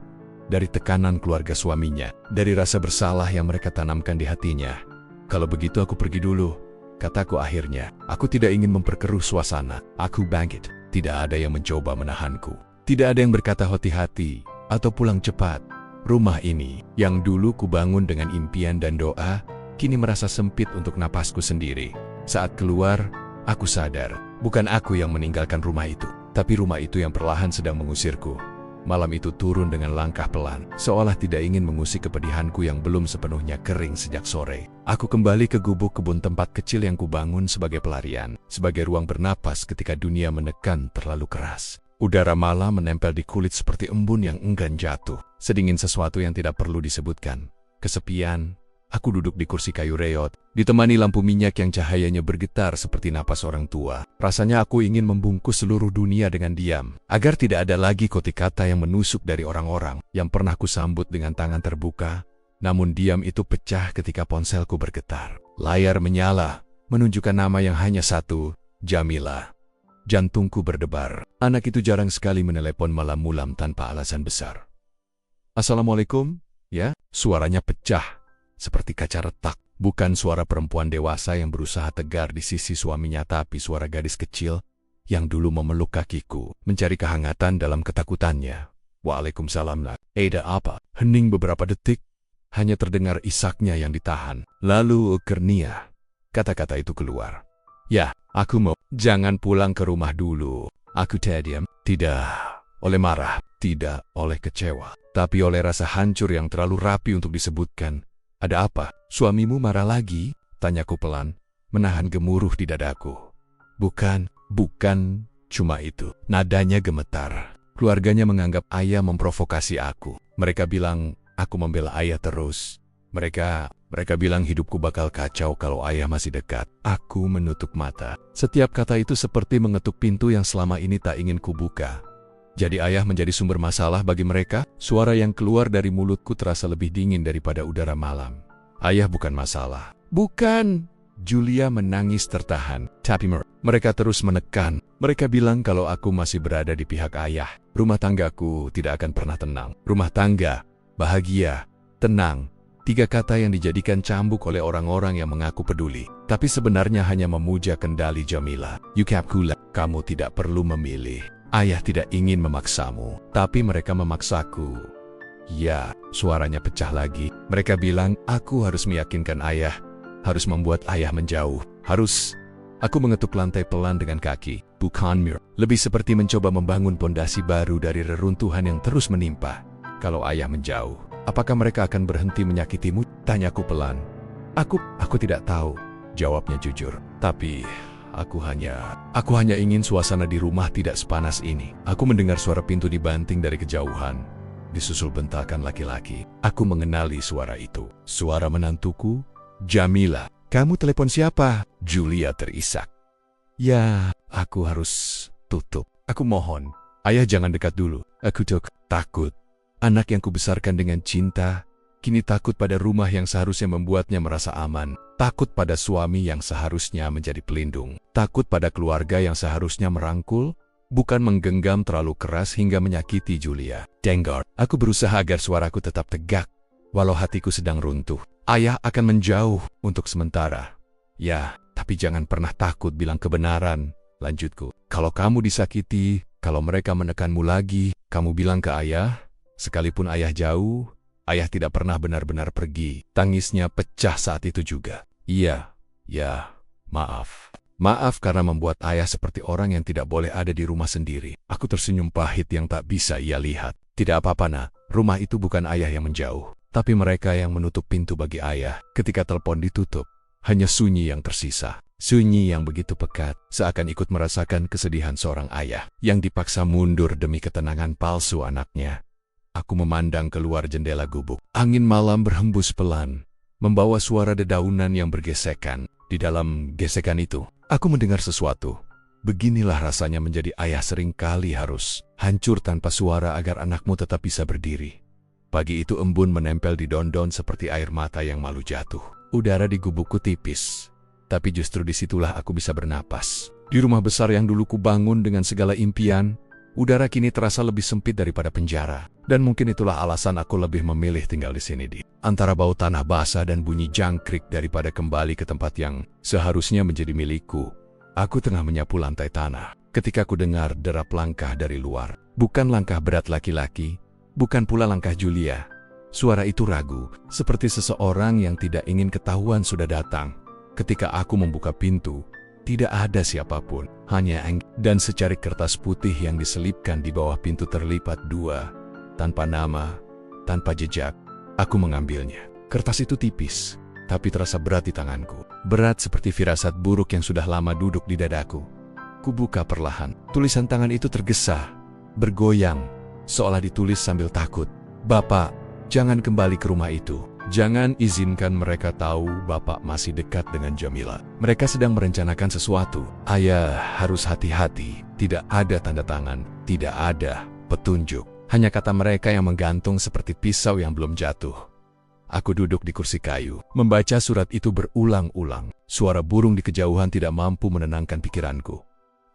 Dari tekanan keluarga suaminya. Dari rasa bersalah yang mereka tanamkan di hatinya. Kalau begitu aku pergi dulu, kataku akhirnya. Aku tidak ingin memperkeruh suasana. Aku bangkit. Tidak ada yang mencoba menahanku. Tidak ada yang berkata hati-hati atau pulang cepat. Rumah ini, yang dulu kubangun dengan impian dan doa, kini merasa sempit untuk napasku sendiri. Saat keluar, aku sadar, bukan aku yang meninggalkan rumah itu, tapi rumah itu yang perlahan sedang mengusirku. Malam itu turun dengan langkah pelan, seolah tidak ingin mengusik kepedihanku yang belum sepenuhnya kering sejak sore. Aku kembali ke gubuk kebun tempat kecil yang kubangun sebagai pelarian, sebagai ruang bernapas ketika dunia menekan terlalu keras. Udara malam menempel di kulit seperti embun yang enggan jatuh, sedingin sesuatu yang tidak perlu disebutkan. Kesepian. Aku duduk di kursi kayu reot, ditemani lampu minyak yang cahayanya bergetar seperti napas orang tua. Rasanya aku ingin membungkus seluruh dunia dengan diam, agar tidak ada lagi kotikata yang menusuk dari orang-orang yang pernah kusambut dengan tangan terbuka. Namun diam itu pecah ketika ponselku bergetar. Layar menyala, menunjukkan nama yang hanya satu, Jamila. Jantungku berdebar. Anak itu jarang sekali menelepon malam mulam tanpa alasan besar. Assalamualaikum, ya? Suaranya pecah. Seperti kaca retak, bukan suara perempuan dewasa yang berusaha tegar di sisi suaminya, tapi suara gadis kecil yang dulu memeluk kakiku, mencari kehangatan dalam ketakutannya. Waalaikumsalam, nak. Ada apa? Hening beberapa detik, hanya terdengar isaknya yang ditahan. Lalu kernia. Kata-kata itu keluar. Ya, aku mau. Jangan pulang ke rumah dulu. Aku terdiam. Tidak oleh marah, tidak oleh kecewa, tapi oleh rasa hancur yang terlalu rapi untuk disebutkan. Ada apa? Suamimu marah lagi? Tanyaku pelan, menahan gemuruh di dadaku. Bukan cuma itu. Nadanya gemetar. Keluarganya menganggap ayah memprovokasi aku. Mereka bilang aku membela ayah terus. Mereka bilang hidupku bakal kacau kalau ayah masih dekat. Aku menutup mata. Setiap kata itu seperti mengetuk pintu yang selama ini tak ingin kubuka. Jadi ayah menjadi sumber masalah bagi mereka? Suara yang keluar dari mulutku terasa lebih dingin daripada udara malam. Ayah bukan masalah. Bukan. Julia menangis tertahan. Tapi mereka terus menekan. Mereka bilang kalau aku masih berada di pihak ayah. Rumah tanggaku tidak akan pernah tenang. Rumah tangga, bahagia, tenang. 3 kata yang dijadikan cambuk oleh orang-orang yang mengaku peduli. Tapi sebenarnya hanya memuja kendali Jamila. Yukapkula, kamu tidak perlu memilih. Ayah tidak ingin memaksamu. Tapi mereka memaksaku. Ya, suaranya pecah lagi. Mereka bilang, aku harus meyakinkan ayah. Harus membuat ayah menjauh. Harus. Aku mengetuk lantai pelan dengan kaki. Bukan mir. Lebih seperti mencoba membangun pondasi baru dari reruntuhan yang terus menimpa. Kalau ayah menjauh, apakah mereka akan berhenti menyakitimu? Tanyaku pelan. Aku tidak tahu. Jawabnya jujur. Tapi aku hanya ingin suasana di rumah tidak sepanas ini. Aku mendengar suara pintu dibanting dari kejauhan. Disusul bentakan laki-laki. Aku mengenali suara itu. Suara menantuku, Jamila. Kamu telepon siapa? Julia terisak. Ya, aku harus tutup. Aku mohon. Ayah jangan dekat dulu. Aku takut. Anak yang kubesarkan dengan cinta, kini takut pada rumah yang seharusnya membuatnya merasa aman. Takut pada suami yang seharusnya menjadi pelindung. Takut pada keluarga yang seharusnya merangkul, bukan menggenggam terlalu keras hingga menyakiti Julia. Dengar, aku berusaha agar suaraku tetap tegak, walau hatiku sedang runtuh. Ayah akan menjauh untuk sementara. Ya, tapi jangan pernah takut bilang kebenaran, lanjutku. Kalau kamu disakiti, kalau mereka menekanmu lagi, kamu bilang ke ayah. Sekalipun ayah jauh, ayah tidak pernah benar-benar pergi. Tangisnya pecah saat itu juga. Iya, maaf. Maaf karena membuat ayah seperti orang yang tidak boleh ada di rumah sendiri. Aku tersenyum pahit yang tak bisa ia lihat. Tidak apa-apa nak, rumah itu bukan ayah yang menjauh. Tapi mereka yang menutup pintu bagi ayah. Ketika telepon ditutup, hanya sunyi yang tersisa. Sunyi yang begitu pekat, seakan ikut merasakan kesedihan seorang ayah yang dipaksa mundur demi ketenangan palsu anaknya. Aku memandang keluar jendela gubuk. Angin malam berhembus pelan, membawa suara dedaunan yang bergesekan. Di dalam gesekan itu, aku mendengar sesuatu. Beginilah rasanya menjadi ayah, seringkali harus hancur tanpa suara agar anakmu tetap bisa berdiri. Pagi itu embun menempel di dondon seperti air mata yang malu jatuh. Udara di gubukku tipis, tapi justru disitulah aku bisa bernapas. Di rumah besar yang dulu kubangun dengan segala impian, udara kini terasa lebih sempit daripada penjara. Dan mungkin itulah alasan aku lebih memilih tinggal di sini, di antara bau tanah basah dan bunyi jangkrik daripada kembali ke tempat yang seharusnya menjadi milikku. Aku tengah menyapu lantai tanah ketika ku dengar derap langkah dari luar. Bukan langkah berat laki-laki, bukan pula langkah Julia. Suara itu ragu, seperti seseorang yang tidak ingin ketahuan sudah datang. Ketika aku membuka pintu, tidak ada siapapun, hanya dan secarik kertas putih yang diselipkan di bawah pintu terlipat 2. Tanpa nama, tanpa jejak, aku mengambilnya. Kertas itu tipis, tapi terasa berat di tanganku. Berat seperti firasat buruk yang sudah lama duduk di dadaku. Kubuka perlahan. Tulisan tangan itu tergesa, bergoyang, seolah ditulis sambil takut. Bapak, jangan kembali ke rumah itu. Jangan izinkan mereka tahu Bapak masih dekat dengan Jamila. Mereka sedang merencanakan sesuatu. Ayah harus hati-hati. Tidak ada tanda tangan, tidak ada petunjuk. Hanya kata mereka yang menggantung seperti pisau yang belum jatuh. Aku duduk di kursi kayu, membaca surat itu berulang-ulang. Suara burung di kejauhan tidak mampu menenangkan pikiranku.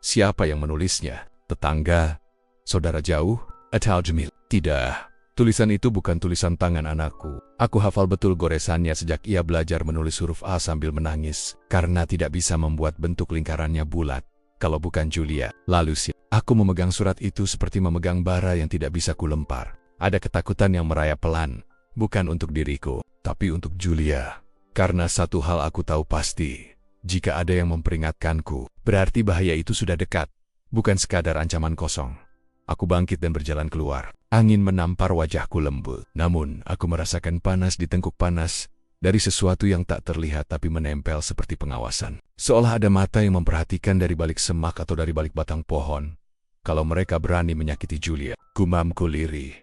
Siapa yang menulisnya? Tetangga? Saudara jauh? Atau Jamil? Tidak. Tulisan itu bukan tulisan tangan anakku. Aku hafal betul goresannya sejak ia belajar menulis huruf A sambil menangis, karena tidak bisa membuat bentuk lingkarannya bulat. Kalau bukan Julia, lalu aku memegang surat itu seperti memegang bara yang tidak bisa kulempar. Ada ketakutan yang merayap pelan, bukan untuk diriku, tapi untuk Julia. Karena satu hal aku tahu pasti, jika ada yang memperingatkanku, berarti bahaya itu sudah dekat, bukan sekadar ancaman kosong. Aku bangkit dan berjalan keluar. Angin menampar wajahku lembut, namun aku merasakan panas di tengkuk panas dari sesuatu yang tak terlihat tapi menempel seperti pengawasan. Seolah ada mata yang memperhatikan dari balik semak atau dari balik batang pohon. Kalau mereka berani menyakiti Julia, gumamku lirih.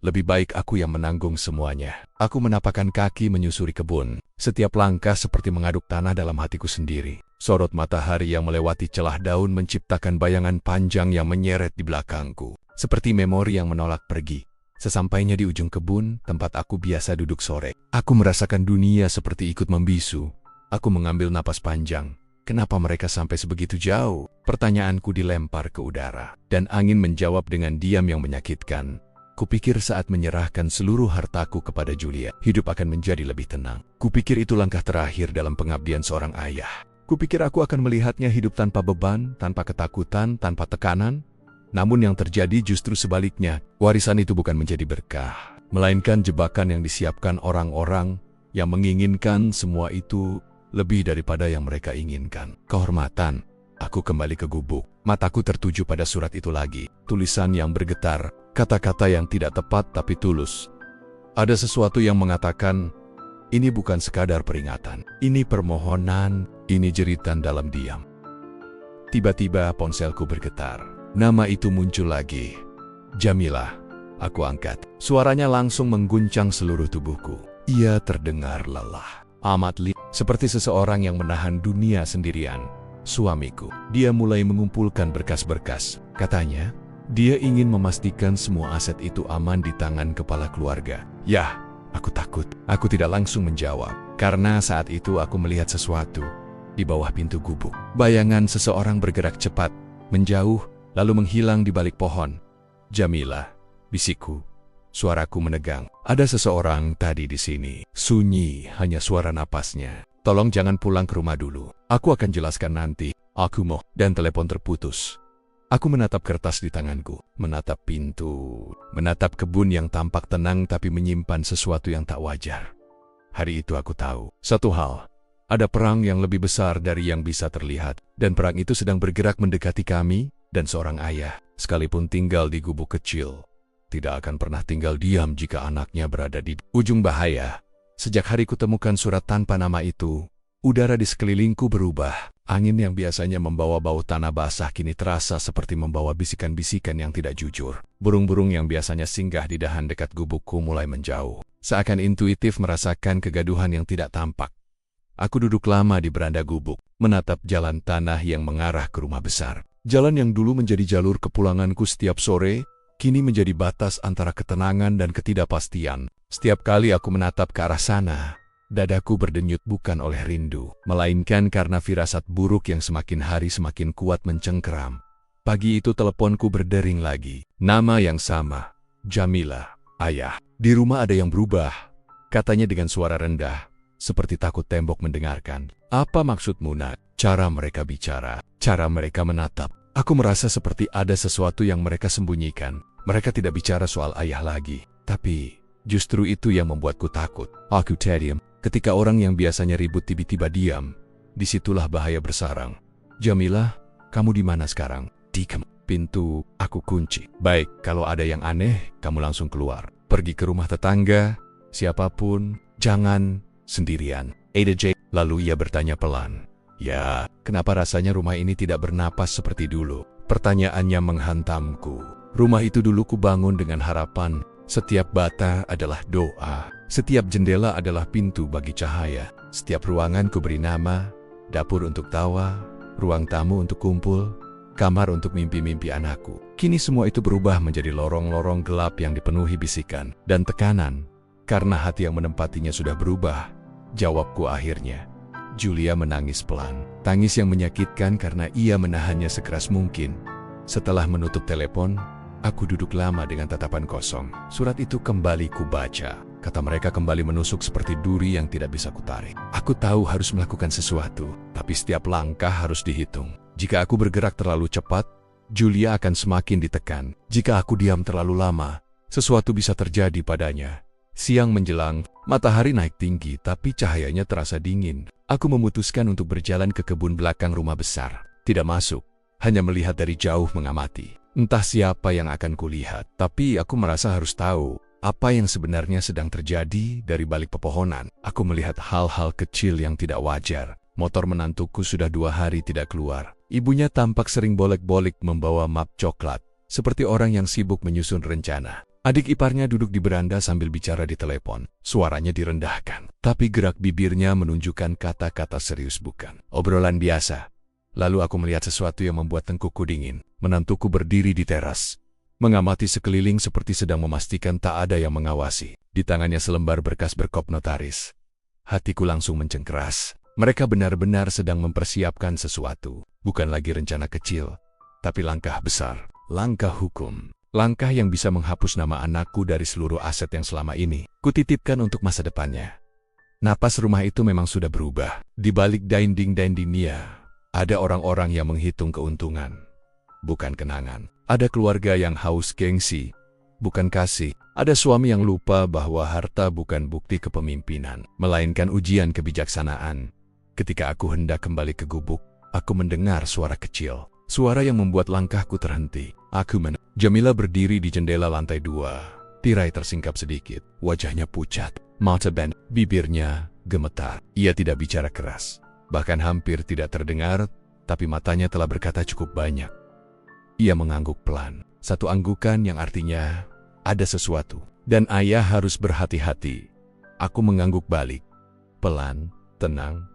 Lebih baik aku yang menanggung semuanya. Aku menapakkan kaki menyusuri kebun. Setiap langkah seperti mengaduk tanah dalam hatiku sendiri. Sorot matahari yang melewati celah daun menciptakan bayangan panjang yang menyeret di belakangku. seperti memori yang menolak pergi. Sesampainya di ujung kebun, tempat aku biasa duduk sore, aku merasakan dunia seperti ikut membisu. Aku mengambil napas panjang. Kenapa mereka sampai sebegitu jauh? Pertanyaanku dilempar ke udara, dan angin menjawab dengan diam yang menyakitkan. Kupikir saat menyerahkan seluruh hartaku kepada Julia, hidup akan menjadi lebih tenang. Kupikir itu langkah terakhir dalam pengabdian seorang ayah. Kupikir aku akan melihatnya hidup tanpa beban, tanpa ketakutan, tanpa tekanan. Namun yang terjadi justru sebaliknya. Warisan itu bukan menjadi berkah, melainkan jebakan yang disiapkan orang-orang yang menginginkan semua itu lebih daripada yang mereka inginkan. Kehormatan. Aku kembali ke gubuk. Mataku tertuju pada surat itu lagi. Tulisan yang bergetar, kata-kata yang tidak tepat tapi tulus. Ada sesuatu yang mengatakan, ini bukan sekadar peringatan. Ini permohonan, ini jeritan dalam diam. Tiba-tiba ponselku bergetar. Nama itu muncul lagi. Jamilah. Aku angkat. Suaranya langsung mengguncang seluruh tubuhku. Ia terdengar lelah. Amat seperti seseorang yang menahan dunia sendirian. Suamiku. Dia mulai mengumpulkan berkas-berkas. Katanya, dia ingin memastikan semua aset itu aman di tangan kepala keluarga. Yah, aku takut. Aku tidak langsung menjawab. Karena saat itu aku melihat sesuatu di bawah pintu gubuk. Bayangan seseorang bergerak cepat, menjauh, lalu menghilang di balik pohon. Jamilah, bisikku. Suaraku menegang. Ada seseorang tadi di sini. Sunyi, hanya suara napasnya. Tolong jangan pulang ke rumah dulu. Aku akan jelaskan nanti. Aku mau. Dan telepon terputus. Aku menatap kertas di tanganku. Menatap pintu. Menatap kebun yang tampak tenang tapi menyimpan sesuatu yang tak wajar. Hari itu aku tahu satu hal. Ada perang yang lebih besar dari yang bisa terlihat. Dan perang itu sedang bergerak mendekati kami. Dan seorang ayah, sekalipun tinggal di gubuk kecil, tidak akan pernah tinggal diam jika anaknya berada di ujung bahaya. Sejak hari kutemukan surat tanpa nama itu, udara di sekelilingku berubah. Angin yang biasanya membawa bau tanah basah kini terasa seperti membawa bisikan-bisikan yang tidak jujur. Burung-burung yang biasanya singgah di dahan dekat gubukku mulai menjauh. Seakan intuitif merasakan kegaduhan yang tidak tampak. Aku duduk lama di beranda gubuk, menatap jalan tanah yang mengarah ke rumah besar. Jalan yang dulu menjadi jalur kepulanganku setiap sore, kini menjadi batas antara ketenangan dan ketidakpastian. Setiap kali aku menatap ke arah sana, dadaku berdenyut bukan oleh rindu, melainkan karena firasat buruk yang semakin hari semakin kuat mencengkeram. Pagi itu teleponku berdering lagi. Nama yang sama, Jamilah. Ayah, di rumah ada yang berubah, katanya dengan suara rendah, seperti takut tembok mendengarkan. Apa maksudmu, Nak? Cara mereka bicara, cara mereka menatap. Aku merasa seperti ada sesuatu yang mereka sembunyikan. Mereka tidak bicara soal ayah lagi. Tapi, justru itu yang membuatku takut. Aku terdiam. Ketika orang yang biasanya ribut tiba-tiba diam, disitulah bahaya bersarang. Jamilah, kamu di mana sekarang? Di pintu, aku kunci. Baik, kalau ada yang aneh, kamu langsung keluar. Pergi ke rumah tetangga, siapapun, jangan sendirian. Ada J. Lalu ia bertanya pelan. Ya, kenapa rasanya rumah ini tidak bernapas seperti dulu? Pertanyaannya menghantamku. Rumah itu dulu kubangun dengan harapan. Setiap bata adalah doa. Setiap jendela adalah pintu bagi cahaya. Setiap ruangan kuberi nama. Dapur untuk tawa, ruang tamu untuk kumpul, kamar untuk mimpi-mimpi anakku. Kini semua itu berubah menjadi lorong-lorong gelap yang dipenuhi bisikan dan tekanan. Karena hati yang menempatinya sudah berubah, jawabku akhirnya. Julia menangis pelan. Tangis yang menyakitkan karena ia menahannya sekeras mungkin. Setelah menutup telepon, aku duduk lama dengan tatapan kosong. Surat itu kembali kubaca. Kata mereka kembali menusuk seperti duri yang tidak bisa kutarik. Aku tahu harus melakukan sesuatu, tapi setiap langkah harus dihitung. Jika aku bergerak terlalu cepat, Julia akan semakin ditekan. Jika aku diam terlalu lama, sesuatu bisa terjadi padanya. Siang menjelang, matahari naik tinggi tapi cahayanya terasa dingin. Aku memutuskan untuk berjalan ke kebun belakang rumah besar. Tidak masuk, hanya melihat dari jauh mengamati. Entah siapa yang akan kulihat, tapi aku merasa harus tahu apa yang sebenarnya sedang terjadi dari balik pepohonan. Aku melihat hal-hal kecil yang tidak wajar. Motor menantuku sudah 2 hari tidak keluar. Ibunya tampak sering bolak-balik membawa map coklat, seperti orang yang sibuk menyusun rencana. Adik iparnya duduk di beranda sambil bicara di telepon. Suaranya direndahkan, tapi gerak bibirnya menunjukkan kata-kata serius bukan obrolan biasa. Lalu aku melihat sesuatu yang membuat tengkukku dingin. Menantuku berdiri di teras. mengamati sekeliling seperti sedang memastikan tak ada yang mengawasi. Di tangannya selembar berkas berkop notaris. Hatiku langsung mencengkeras. Mereka benar-benar sedang mempersiapkan sesuatu. Bukan lagi rencana kecil, tapi langkah besar. Langkah hukum. Langkah yang bisa menghapus nama anakku dari seluruh aset yang selama ini kutitipkan untuk masa depannya. Napas rumah itu memang sudah berubah. Di balik dinding-dindingnya, ada orang-orang yang menghitung keuntungan, bukan kenangan. Ada keluarga yang haus gengsi, bukan kasih. Ada suami yang lupa bahwa harta bukan bukti kepemimpinan, melainkan ujian kebijaksanaan. Ketika aku hendak kembali ke gubuk, aku mendengar suara kecil. Suara yang membuat langkahku terhenti. Jamila berdiri di jendela lantai 2. Tirai tersingkap sedikit, wajahnya pucat, mata band, bibirnya gemetar. Ia tidak bicara keras, bahkan hampir tidak terdengar, tapi matanya telah berkata cukup banyak. Ia mengangguk pelan, satu anggukan yang artinya ada sesuatu. Dan ayah harus berhati-hati. Aku mengangguk balik, pelan, tenang,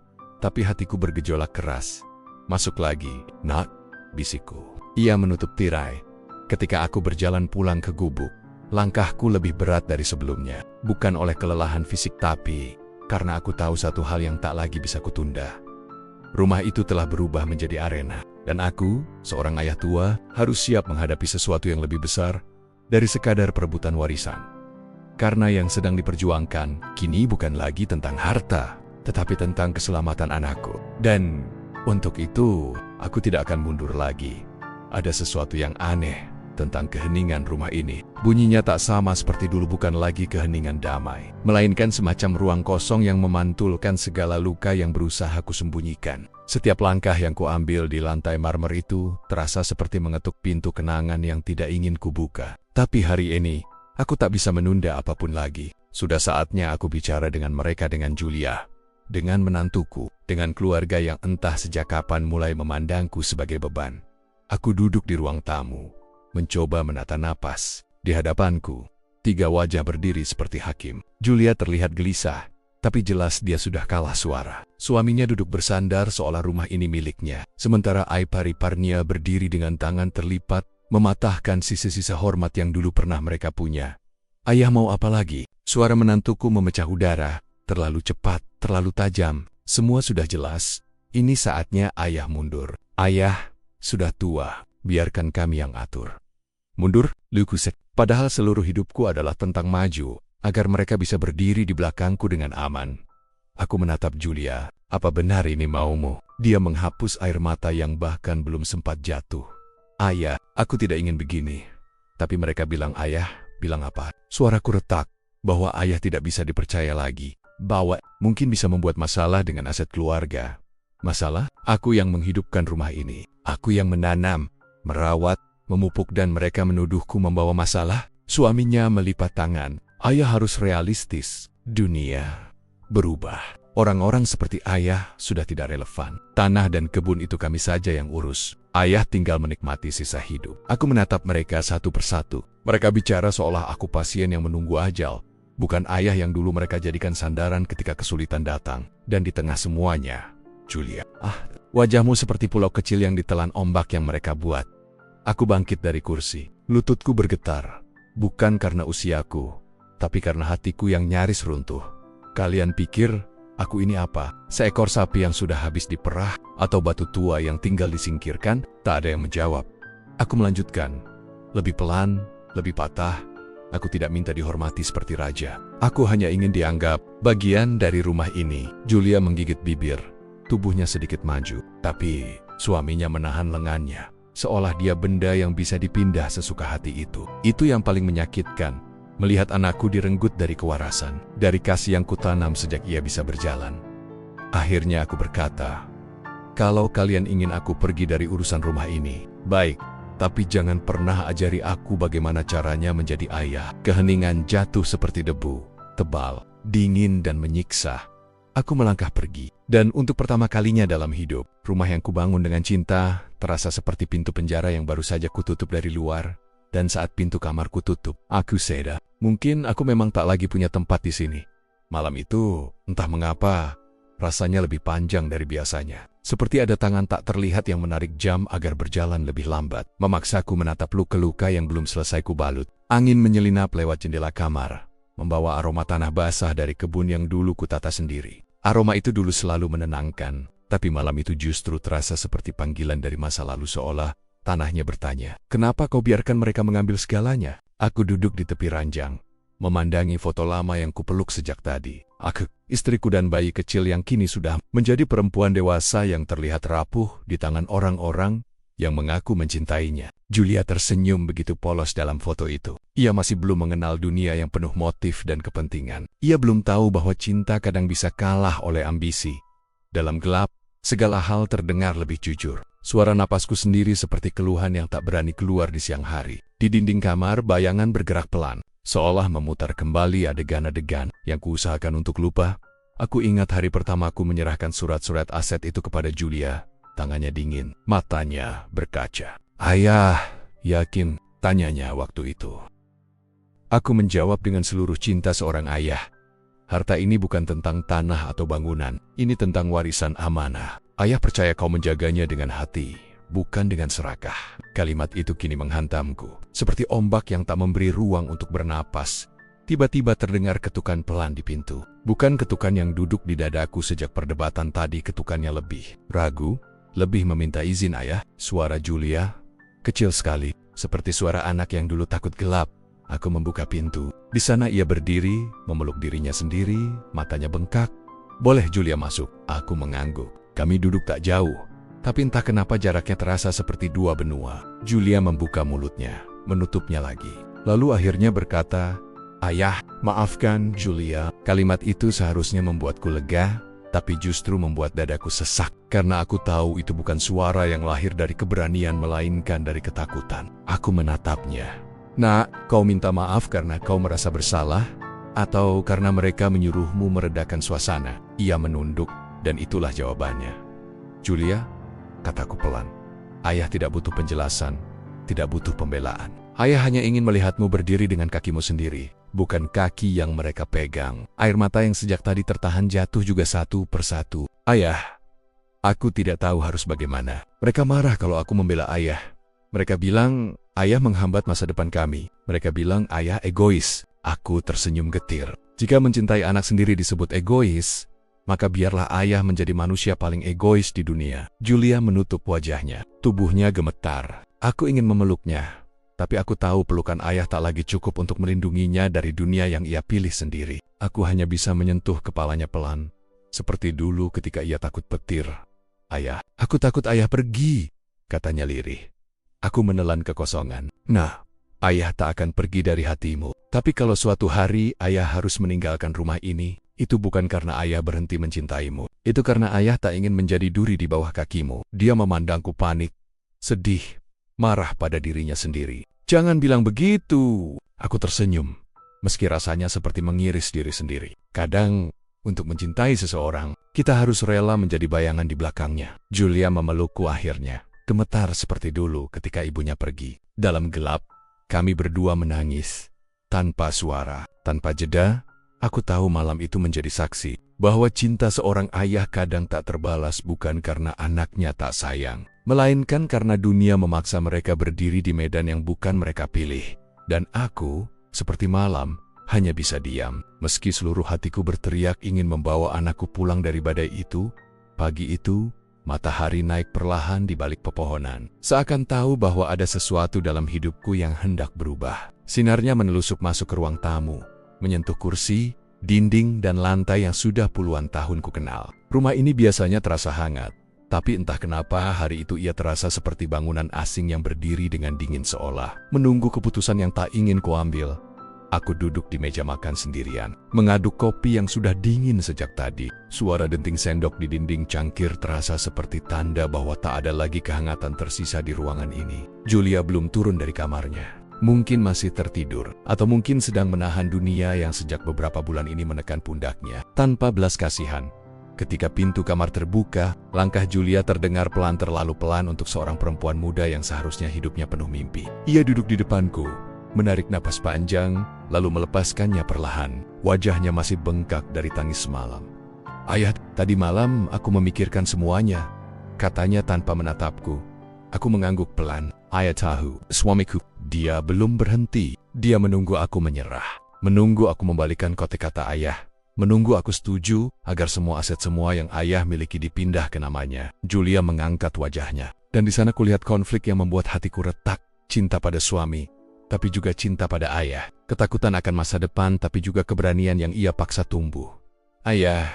tapi hatiku bergejolak keras. Masuk lagi, nak, bisikku. Ia menutup tirai. Ketika aku berjalan pulang ke gubuk, langkahku lebih berat dari sebelumnya. Bukan oleh kelelahan fisik tapi karena aku tahu satu hal yang tak lagi bisa kutunda. Rumah itu telah berubah menjadi arena. Dan aku, seorang ayah tua, harus siap menghadapi sesuatu yang lebih besar dari sekadar perebutan warisan. Karena yang sedang diperjuangkan kini bukan lagi tentang harta, tetapi tentang keselamatan anakku. Dan untuk itu, aku tidak akan mundur lagi. Ada sesuatu yang aneh tentang keheningan rumah ini. Bunyinya tak sama seperti dulu, bukan lagi keheningan damai, melainkan semacam ruang kosong yang memantulkan segala luka yang berusaha kusembunyikan. Setiap langkah yang kuambil di lantai marmer itu terasa seperti mengetuk pintu kenangan yang tidak ingin kubuka. Tapi hari ini, aku tak bisa menunda apapun lagi. Sudah saatnya aku bicara dengan mereka, dengan Julia, dengan menantuku, dengan keluarga yang entah sejak kapan mulai memandangku sebagai beban. Aku duduk di ruang tamu, mencoba menata napas. Di hadapanku, 3 wajah berdiri seperti hakim. Julia terlihat gelisah, tapi jelas dia sudah kalah suara. Suaminya duduk bersandar seolah rumah ini miliknya. Sementara ipar-iparnya berdiri dengan tangan terlipat, mematahkan sisa-sisa hormat yang dulu pernah mereka punya. Ayah mau apa lagi? Suara menantuku memecah udara, terlalu cepat, terlalu tajam. Semua sudah jelas, ini saatnya ayah mundur. Ayah sudah tua, biarkan kami yang atur. Mundur, Lukusek. Padahal seluruh hidupku adalah tentang maju, agar mereka bisa berdiri di belakangku dengan aman. Aku menatap Julia. Apa benar ini maumu? Dia menghapus air mata yang bahkan belum sempat jatuh. Ayah, aku tidak ingin begini. Tapi mereka bilang ayah, bilang apa? Suaraku retak, bahwa ayah tidak bisa dipercaya lagi. Bahwa mungkin bisa membuat masalah dengan aset keluarga. Masalah? Aku yang menghidupkan rumah ini. Aku yang menanam, merawat, memupuk, dan mereka menuduhku membawa masalah. Suaminya melipat tangan. Ayah harus realistis. Dunia berubah. Orang-orang seperti ayah sudah tidak relevan. Tanah dan kebun itu kami saja yang urus. Ayah tinggal menikmati sisa hidup. Aku menatap mereka satu persatu. Mereka bicara seolah aku pasien yang menunggu ajal. Bukan ayah yang dulu mereka jadikan sandaran ketika kesulitan datang. Dan di tengah semuanya, Julia. Wajahmu seperti pulau kecil yang ditelan ombak yang mereka buat. Aku bangkit dari kursi. Lututku bergetar. Bukan karena usiaku, tapi karena hatiku yang nyaris runtuh. Kalian pikir aku ini apa? Seekor sapi yang sudah habis diperah? Atau batu tua yang tinggal disingkirkan? Tak ada yang menjawab. Aku melanjutkan. Lebih pelan, lebih patah. Aku tidak minta dihormati seperti raja. Aku hanya ingin dianggap bagian dari rumah ini. Julia menggigit bibir. Tubuhnya sedikit maju. Tapi suaminya menahan lengannya. Seolah dia benda yang bisa dipindah sesuka hati itu. Itu yang paling menyakitkan. Melihat anakku direnggut dari kewarasan, dari kasih yang kutanam sejak ia bisa berjalan. Akhirnya aku berkata, kalau kalian ingin aku pergi dari urusan rumah ini, baik, tapi jangan pernah ajari aku bagaimana caranya menjadi ayah. Keheningan jatuh seperti debu, tebal, dingin dan menyiksa. Aku melangkah pergi, dan untuk pertama kalinya dalam hidup, rumah yang kubangun dengan cinta terasa seperti pintu penjara yang baru saja kututup dari luar. Dan saat pintu kamarku tutup, aku sadar, mungkin aku memang tak lagi punya tempat di sini. Malam itu, entah mengapa, rasanya lebih panjang dari biasanya. Seperti ada tangan tak terlihat yang menarik jam agar berjalan lebih lambat, memaksaku menatap luka-luka yang belum selesai kubalut. Angin menyelinap lewat jendela kamar, membawa aroma tanah basah dari kebun yang dulu kutata sendiri. Aroma itu dulu selalu menenangkan, tapi malam itu justru terasa seperti panggilan dari masa lalu, seolah tanahnya bertanya, "Kenapa kau biarkan mereka mengambil segalanya?" Aku duduk di tepi ranjang, memandangi foto lama yang kupeluk sejak tadi. Aku, istriku dan bayi kecil yang kini sudah menjadi perempuan dewasa yang terlihat rapuh di tangan orang-orang yang mengaku mencintainya. Julia tersenyum begitu polos dalam foto itu. Ia masih belum mengenal dunia yang penuh motif dan kepentingan. Ia belum tahu bahwa cinta kadang bisa kalah oleh ambisi. Dalam gelap, segala hal terdengar lebih jujur. Suara napasku sendiri seperti keluhan yang tak berani keluar di siang hari. Di dinding kamar, bayangan bergerak pelan, seolah memutar kembali adegan-adegan yang kuusahakan untuk lupa. Aku ingat hari pertamaku menyerahkan surat-surat aset itu kepada Julia. Tangannya dingin, matanya berkaca. "Ayah, yakin?" tanyanya waktu itu. Aku menjawab dengan seluruh cinta seorang ayah. "Harta ini bukan tentang tanah atau bangunan. Ini tentang warisan amanah. Ayah percaya kau menjaganya dengan hati, bukan dengan serakah." Kalimat itu kini menghantamku, seperti ombak yang tak memberi ruang untuk bernapas. Tiba-tiba terdengar ketukan pelan di pintu. Bukan ketukan yang duduk di dadaku sejak perdebatan tadi, ketukannya lebih ragu, lebih meminta izin. "Ayah," suara Julia, kecil sekali, seperti suara anak yang dulu takut gelap. Aku membuka pintu. Di sana ia berdiri, memeluk dirinya sendiri, matanya bengkak. "Boleh Julia masuk?" Aku mengangguk. Kami duduk tak jauh, tapi entah kenapa jaraknya terasa seperti dua benua. Julia membuka mulutnya, menutupnya lagi. Lalu akhirnya berkata, "Ayah, maafkan Julia." Kalimat itu seharusnya membuatku lega, tapi justru membuat dadaku sesak. Karena aku tahu itu bukan suara yang lahir dari keberanian, melainkan dari ketakutan. Aku menatapnya. "Nak, kau minta maaf karena kau merasa bersalah? Atau karena mereka menyuruhmu meredakan suasana?" Ia menunduk, dan itulah jawabannya. "Julia," kataku pelan, "ayah tidak butuh penjelasan, tidak butuh pembelaan. Ayah hanya ingin melihatmu berdiri dengan kakimu sendiri, bukan kaki yang mereka pegang." Air mata yang sejak tadi tertahan jatuh juga satu persatu. "Ayah, aku tidak tahu harus bagaimana. Mereka marah kalau aku membela ayah. Mereka bilang ayah menghambat masa depan kami. Mereka bilang ayah egois." Aku tersenyum getir. Jika mencintai anak sendiri disebut egois, maka biarlah ayah menjadi manusia paling egois di dunia. Julia menutup wajahnya. Tubuhnya gemetar. Aku ingin memeluknya, tapi aku tahu pelukan ayah tak lagi cukup untuk melindunginya dari dunia yang ia pilih sendiri. Aku hanya bisa menyentuh kepalanya pelan, seperti dulu ketika ia takut petir. "Ayah, aku takut ayah pergi," katanya lirih. Aku menelan kekosongan. "Nah, ayah tak akan pergi dari hatimu. Tapi kalau suatu hari ayah harus meninggalkan rumah ini, itu bukan karena ayah berhenti mencintaimu. Itu karena ayah tak ingin menjadi duri di bawah kakimu." Dia memandangku panik, sedih, marah pada dirinya sendiri. "Jangan bilang begitu." Aku tersenyum, meski rasanya seperti mengiris diri sendiri. Kadang, untuk mencintai seseorang, kita harus rela menjadi bayangan di belakangnya. Julia memelukku akhirnya, gemetar seperti dulu ketika ibunya pergi. Dalam gelap, kami berdua menangis, tanpa suara, tanpa jeda. Aku tahu malam itu menjadi saksi bahwa cinta seorang ayah kadang tak terbalas bukan karena anaknya tak sayang, melainkan karena dunia memaksa mereka berdiri di medan yang bukan mereka pilih. Dan aku, seperti malam, hanya bisa diam. Meski seluruh hatiku berteriak ingin membawa anakku pulang dari badai itu, pagi itu, matahari naik perlahan di balik pepohonan. Seakan tahu bahwa ada sesuatu dalam hidupku yang hendak berubah. Sinarnya menelusuk masuk ke ruang tamu, menyentuh kursi, dinding, dan lantai yang sudah puluhan tahun ku kenal. Rumah ini biasanya terasa hangat, tapi entah kenapa hari itu ia terasa seperti bangunan asing yang berdiri dengan dingin seolah menunggu keputusan yang tak ingin kuambil. Aku duduk di meja makan sendirian, mengaduk kopi yang sudah dingin sejak tadi. Suara denting sendok di dinding cangkir terasa seperti tanda bahwa tak ada lagi kehangatan tersisa di ruangan ini. Julia belum turun dari kamarnya. Mungkin masih tertidur, atau mungkin sedang menahan dunia yang sejak beberapa bulan ini menekan pundaknya. Tanpa belas kasihan, ketika pintu kamar terbuka, langkah Julia terdengar pelan, terlalu pelan untuk seorang perempuan muda yang seharusnya hidupnya penuh mimpi. Ia duduk di depanku, menarik napas panjang, lalu melepaskannya perlahan. Wajahnya masih bengkak dari tangis semalam. "Ayah, tadi malam aku memikirkan semuanya. katanya tanpa menatapku. Aku mengangguk pelan. Ayah tahu, suamiku. Dia belum berhenti. Dia menunggu aku menyerah. Menunggu aku membalikan kotek kata ayah. Menunggu aku setuju agar semua aset semua yang ayah miliki dipindah ke namanya. Julia mengangkat wajahnya. Dan di sana kulihat konflik yang membuat hatiku retak. Cinta pada suami, tapi juga cinta pada ayah. Ketakutan akan masa depan, tapi juga keberanian yang ia paksa tumbuh. Ayah,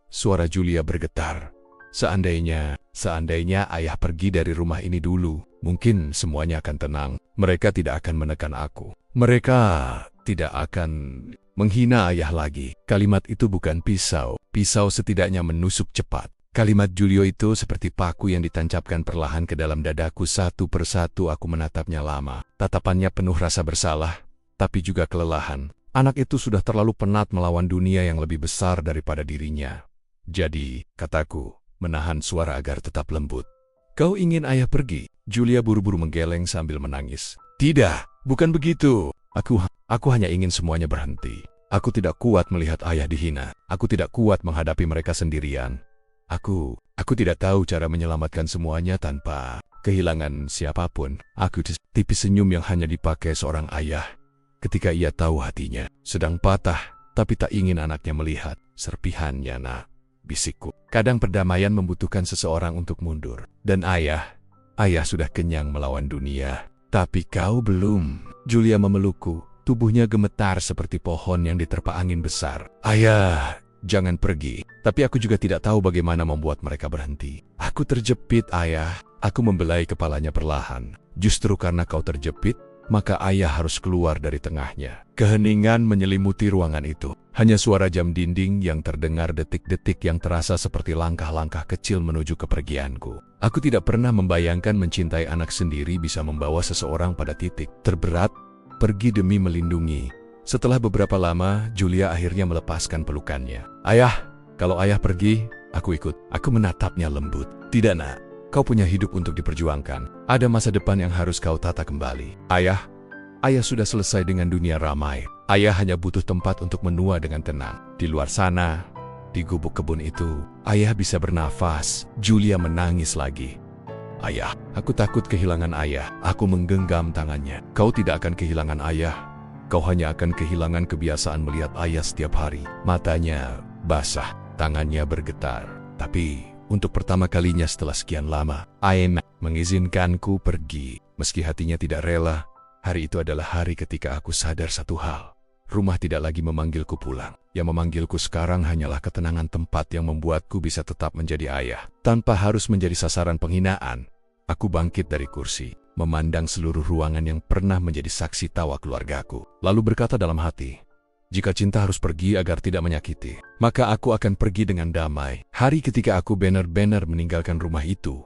suara Julia bergetar. Seandainya ayah pergi dari rumah ini dulu, mungkin semuanya akan tenang. Mereka tidak akan menekan aku. Mereka tidak akan menghina ayah lagi. Kalimat itu bukan pisau. Pisau setidaknya menusuk cepat. Kalimat Julio itu seperti paku yang ditancapkan perlahan ke dalam dadaku. Satu persatu aku menatapnya lama. Tatapannya penuh rasa bersalah, tapi juga kelelahan. Anak itu sudah terlalu penat melawan dunia yang lebih besar daripada dirinya. Jadi, kataku, menahan suara agar tetap lembut. Kau ingin ayah pergi? Julia buru-buru menggeleng sambil menangis. Tidak, bukan begitu. Aku hanya ingin semuanya berhenti. Aku tidak kuat melihat ayah dihina. Aku tidak kuat menghadapi mereka sendirian. Aku tidak tahu cara menyelamatkan semuanya tanpa kehilangan siapapun. Aku tipis senyum yang hanya dipakai seorang ayah ketika ia tahu hatinya sedang patah, tapi tak ingin anaknya melihat serpihannya, nak. Bisikku. Kadang perdamaian membutuhkan seseorang untuk mundur. Dan ayah sudah kenyang melawan dunia. Tapi kau belum. Julia memelukku. Tubuhnya gemetar seperti pohon yang diterpa angin besar. Ayah, jangan pergi. Tapi aku juga tidak tahu bagaimana membuat mereka berhenti. Aku terjepit, ayah. Aku membelai kepalanya perlahan. Justru karena kau terjepit, maka ayah harus keluar dari tengahnya. Keheningan menyelimuti ruangan itu. Hanya suara jam dinding yang terdengar, detik-detik yang terasa seperti langkah-langkah kecil menuju kepergianku. Aku tidak pernah membayangkan mencintai anak sendiri bisa membawa seseorang pada titik terberat, pergi demi melindungi. Setelah beberapa lama, Julia akhirnya melepaskan pelukannya. Ayah, kalau ayah pergi, aku ikut. Aku menatapnya lembut. Tidak, nak. Kau punya hidup untuk diperjuangkan. Ada masa depan yang harus kau tata kembali. Ayah sudah selesai dengan dunia ramai. Ayah hanya butuh tempat untuk menua dengan tenang. Di luar sana, di gubuk kebun itu, ayah bisa bernafas. Julia menangis lagi. Ayah, aku takut kehilangan ayah. Aku menggenggam tangannya. Kau tidak akan kehilangan ayah. Kau hanya akan kehilangan kebiasaan melihat ayah setiap hari. Matanya basah, tangannya bergetar. Tapi untuk pertama kalinya setelah sekian lama, ayah mengizinkanku pergi. Meski hatinya tidak rela, hari itu adalah hari ketika aku sadar satu hal. Rumah tidak lagi memanggilku pulang. Yang memanggilku sekarang hanyalah ketenangan tempat yang membuatku bisa tetap menjadi ayah. Tanpa harus menjadi sasaran penghinaan, aku bangkit dari kursi, memandang seluruh ruangan yang pernah menjadi saksi tawa keluargaku. Lalu berkata dalam hati, jika cinta harus pergi agar tidak menyakiti, maka aku akan pergi dengan damai. Hari ketika aku benar-benar meninggalkan rumah itu,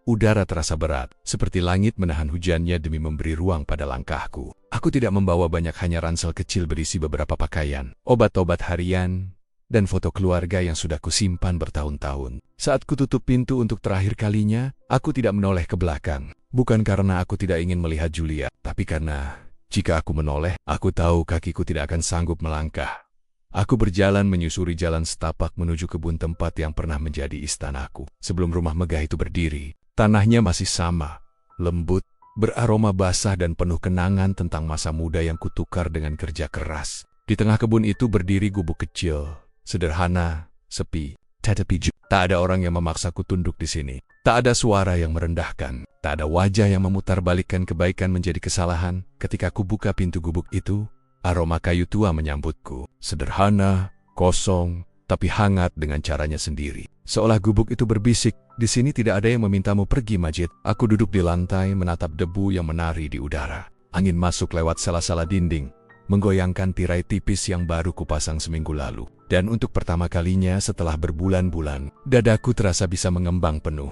udara terasa berat, seperti langit menahan hujannya demi memberi ruang pada langkahku. Aku tidak membawa banyak, hanya ransel kecil berisi beberapa pakaian, obat-obat harian, dan foto keluarga yang sudah kusimpan bertahun-tahun. Saat kututup pintu untuk terakhir kalinya, aku tidak menoleh ke belakang. Bukan karena aku tidak ingin melihat Julia, tapi karena jika aku menoleh, aku tahu kakiku tidak akan sanggup melangkah. Aku berjalan menyusuri jalan setapak menuju kebun tempat yang pernah menjadi istanaku. Sebelum rumah megah itu berdiri, tanahnya masih sama, lembut, beraroma basah dan penuh kenangan tentang masa muda yang kutukar dengan kerja keras. Di tengah kebun itu berdiri gubuk kecil, sederhana, sepi, tetapi tak ada orang yang memaksaku tunduk di sini. Tak ada suara yang merendahkan, tak ada wajah yang memutarbalikkan kebaikan menjadi kesalahan. Ketika ku buka pintu gubuk itu, aroma kayu tua menyambutku. Sederhana, kosong, tapi hangat dengan caranya sendiri. Seolah gubuk itu berbisik, di sini tidak ada yang memintamu pergi, Majid. Aku duduk di lantai menatap debu yang menari di udara. Angin masuk lewat sela-sela dinding, menggoyangkan tirai tipis yang baru kupasang seminggu lalu. Dan untuk pertama kalinya setelah berbulan-bulan, dadaku terasa bisa mengembang penuh.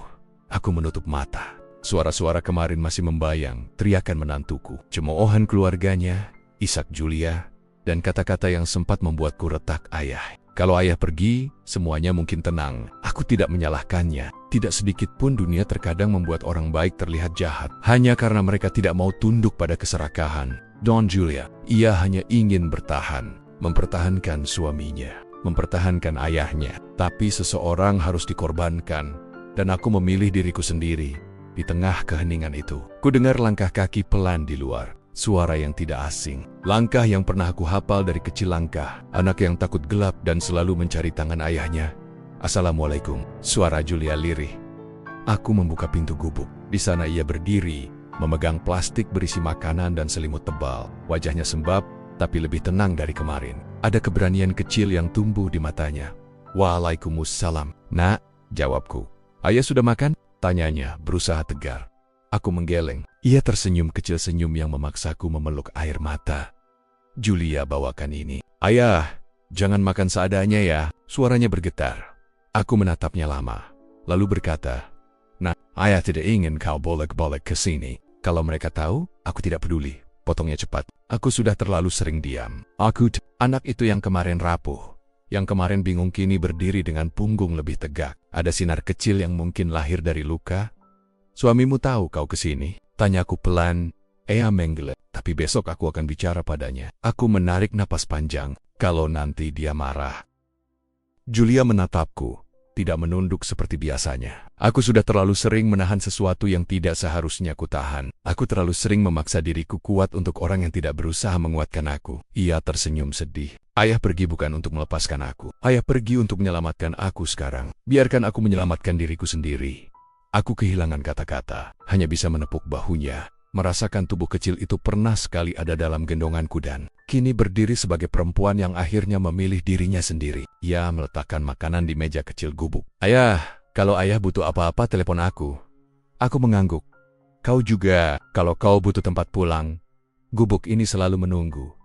Aku menutup mata. Suara-suara kemarin masih membayang, teriakan menantuku, cemoohan keluarganya, isak Julia, dan kata-kata yang sempat membuatku retak, ayah. Kalau ayah pergi, semuanya mungkin tenang. Aku tidak menyalahkannya. Tidak sedikit pun dunia terkadang membuat orang baik terlihat jahat, hanya karena mereka tidak mau tunduk pada keserakahan. Don Julia, ia hanya ingin bertahan, mempertahankan suaminya, mempertahankan ayahnya. Tapi seseorang harus dikorbankan. dan aku memilih diriku sendiri. Di tengah keheningan itu, ku dengar langkah kaki pelan di luar. Suara yang tidak asing. Langkah yang pernah aku hafal dari kecil. Langkah anak yang takut gelap dan selalu mencari tangan ayahnya. "Assalamualaikum," suara Julia lirih. Aku membuka pintu gubuk. Di sana ia berdiri, memegang plastik berisi makanan dan selimut tebal. Wajahnya sembab, tapi lebih tenang dari kemarin. Ada keberanian kecil yang tumbuh di matanya. "Waalaikumsalam, Nak," jawabku. "Ayah sudah makan?" tanyanya, berusaha tegar. Aku menggeleng. Ia tersenyum kecil, senyum yang memaksaku memeluk air mata. "Julia bawakan ini." "Ayah, jangan makan seadanya ya," suaranya bergetar. Aku menatapnya lama, lalu berkata, "Nah, ayah tidak ingin kau bolak-balik ke sini. Kalau mereka tahu, aku tidak peduli." Potongnya cepat. "Aku sudah terlalu sering diam." Anak itu yang kemarin rapuh, yang kemarin bingung, kini berdiri dengan punggung lebih tegak. Ada sinar kecil yang mungkin lahir dari luka. "Suamimu tahu kau kesini?" tanyaku pelan. "Ea menggelet, tapi besok aku akan bicara padanya." Aku menarik napas panjang. "Kalau nanti dia marah." Julia menatapku, tidak menunduk seperti biasanya. Aku sudah terlalu sering menahan sesuatu yang tidak seharusnya ku tahan. Aku terlalu sering memaksa diriku kuat untuk orang yang tidak berusaha menguatkan aku. Ia tersenyum sedih. "Ayah pergi bukan untuk melepaskan aku. Ayah pergi untuk menyelamatkan aku sekarang. Biarkan aku menyelamatkan diriku sendiri." Aku kehilangan kata-kata, hanya bisa menepuk bahunya, merasakan tubuh kecil itu pernah sekali ada dalam gendonganku dan kini berdiri sebagai perempuan yang akhirnya memilih dirinya sendiri. Ia meletakkan makanan di meja kecil gubuk. "Ayah, kalau ayah butuh apa-apa telepon aku." Aku mengangguk. "Kau juga, kalau kau butuh tempat pulang, gubuk ini selalu menunggu."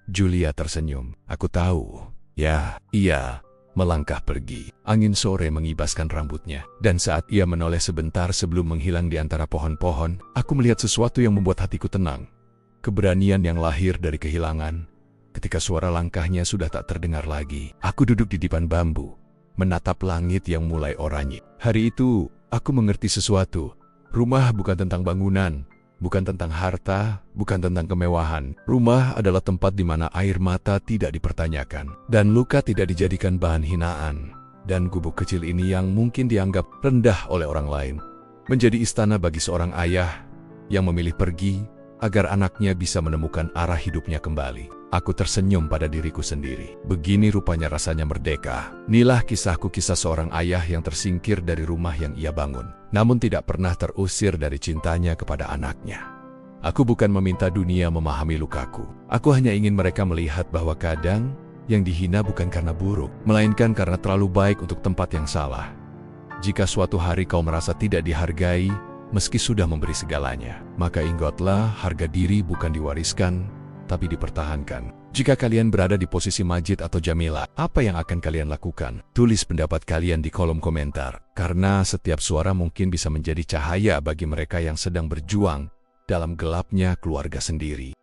Julia tersenyum. Aku tahu. "Ya, iya." Melangkah pergi. Angin sore mengibaskan rambutnya. Dan saat ia menoleh sebentar sebelum menghilang di antara pohon-pohon, aku melihat sesuatu yang membuat hatiku tenang. Keberanian yang lahir dari kehilangan. Ketika suara langkahnya sudah tak terdengar lagi, aku duduk di dipan bambu, menatap langit yang mulai oranye. Hari itu, aku mengerti sesuatu. Rumah bukan tentang bangunan, bukan tentang harta, bukan tentang kemewahan. Rumah adalah tempat di mana air mata tidak dipertanyakan, dan luka tidak dijadikan bahan hinaan. Dan gubuk kecil ini yang mungkin dianggap rendah oleh orang lain, menjadi istana bagi seorang ayah yang memilih pergi agar anaknya bisa menemukan arah hidupnya kembali. Aku tersenyum pada diriku sendiri. Begini rupanya rasanya merdeka. Inilah kisahku, kisah seorang ayah yang tersingkir dari rumah yang ia bangun, namun tidak pernah terusir dari cintanya kepada anaknya. Aku bukan meminta dunia memahami lukaku. Aku hanya ingin mereka melihat bahwa kadang yang dihina bukan karena buruk, melainkan karena terlalu baik untuk tempat yang salah. Jika suatu hari kau merasa tidak dihargai, meski sudah memberi segalanya, maka ingatlah, harga diri bukan diwariskan, tapi dipertahankan. Jika kalian berada di posisi Majid atau Jamila, apa yang akan kalian lakukan? Tulis pendapat kalian di kolom komentar, karena setiap suara mungkin bisa menjadi cahaya bagi mereka yang sedang berjuang dalam gelapnya keluarga sendiri.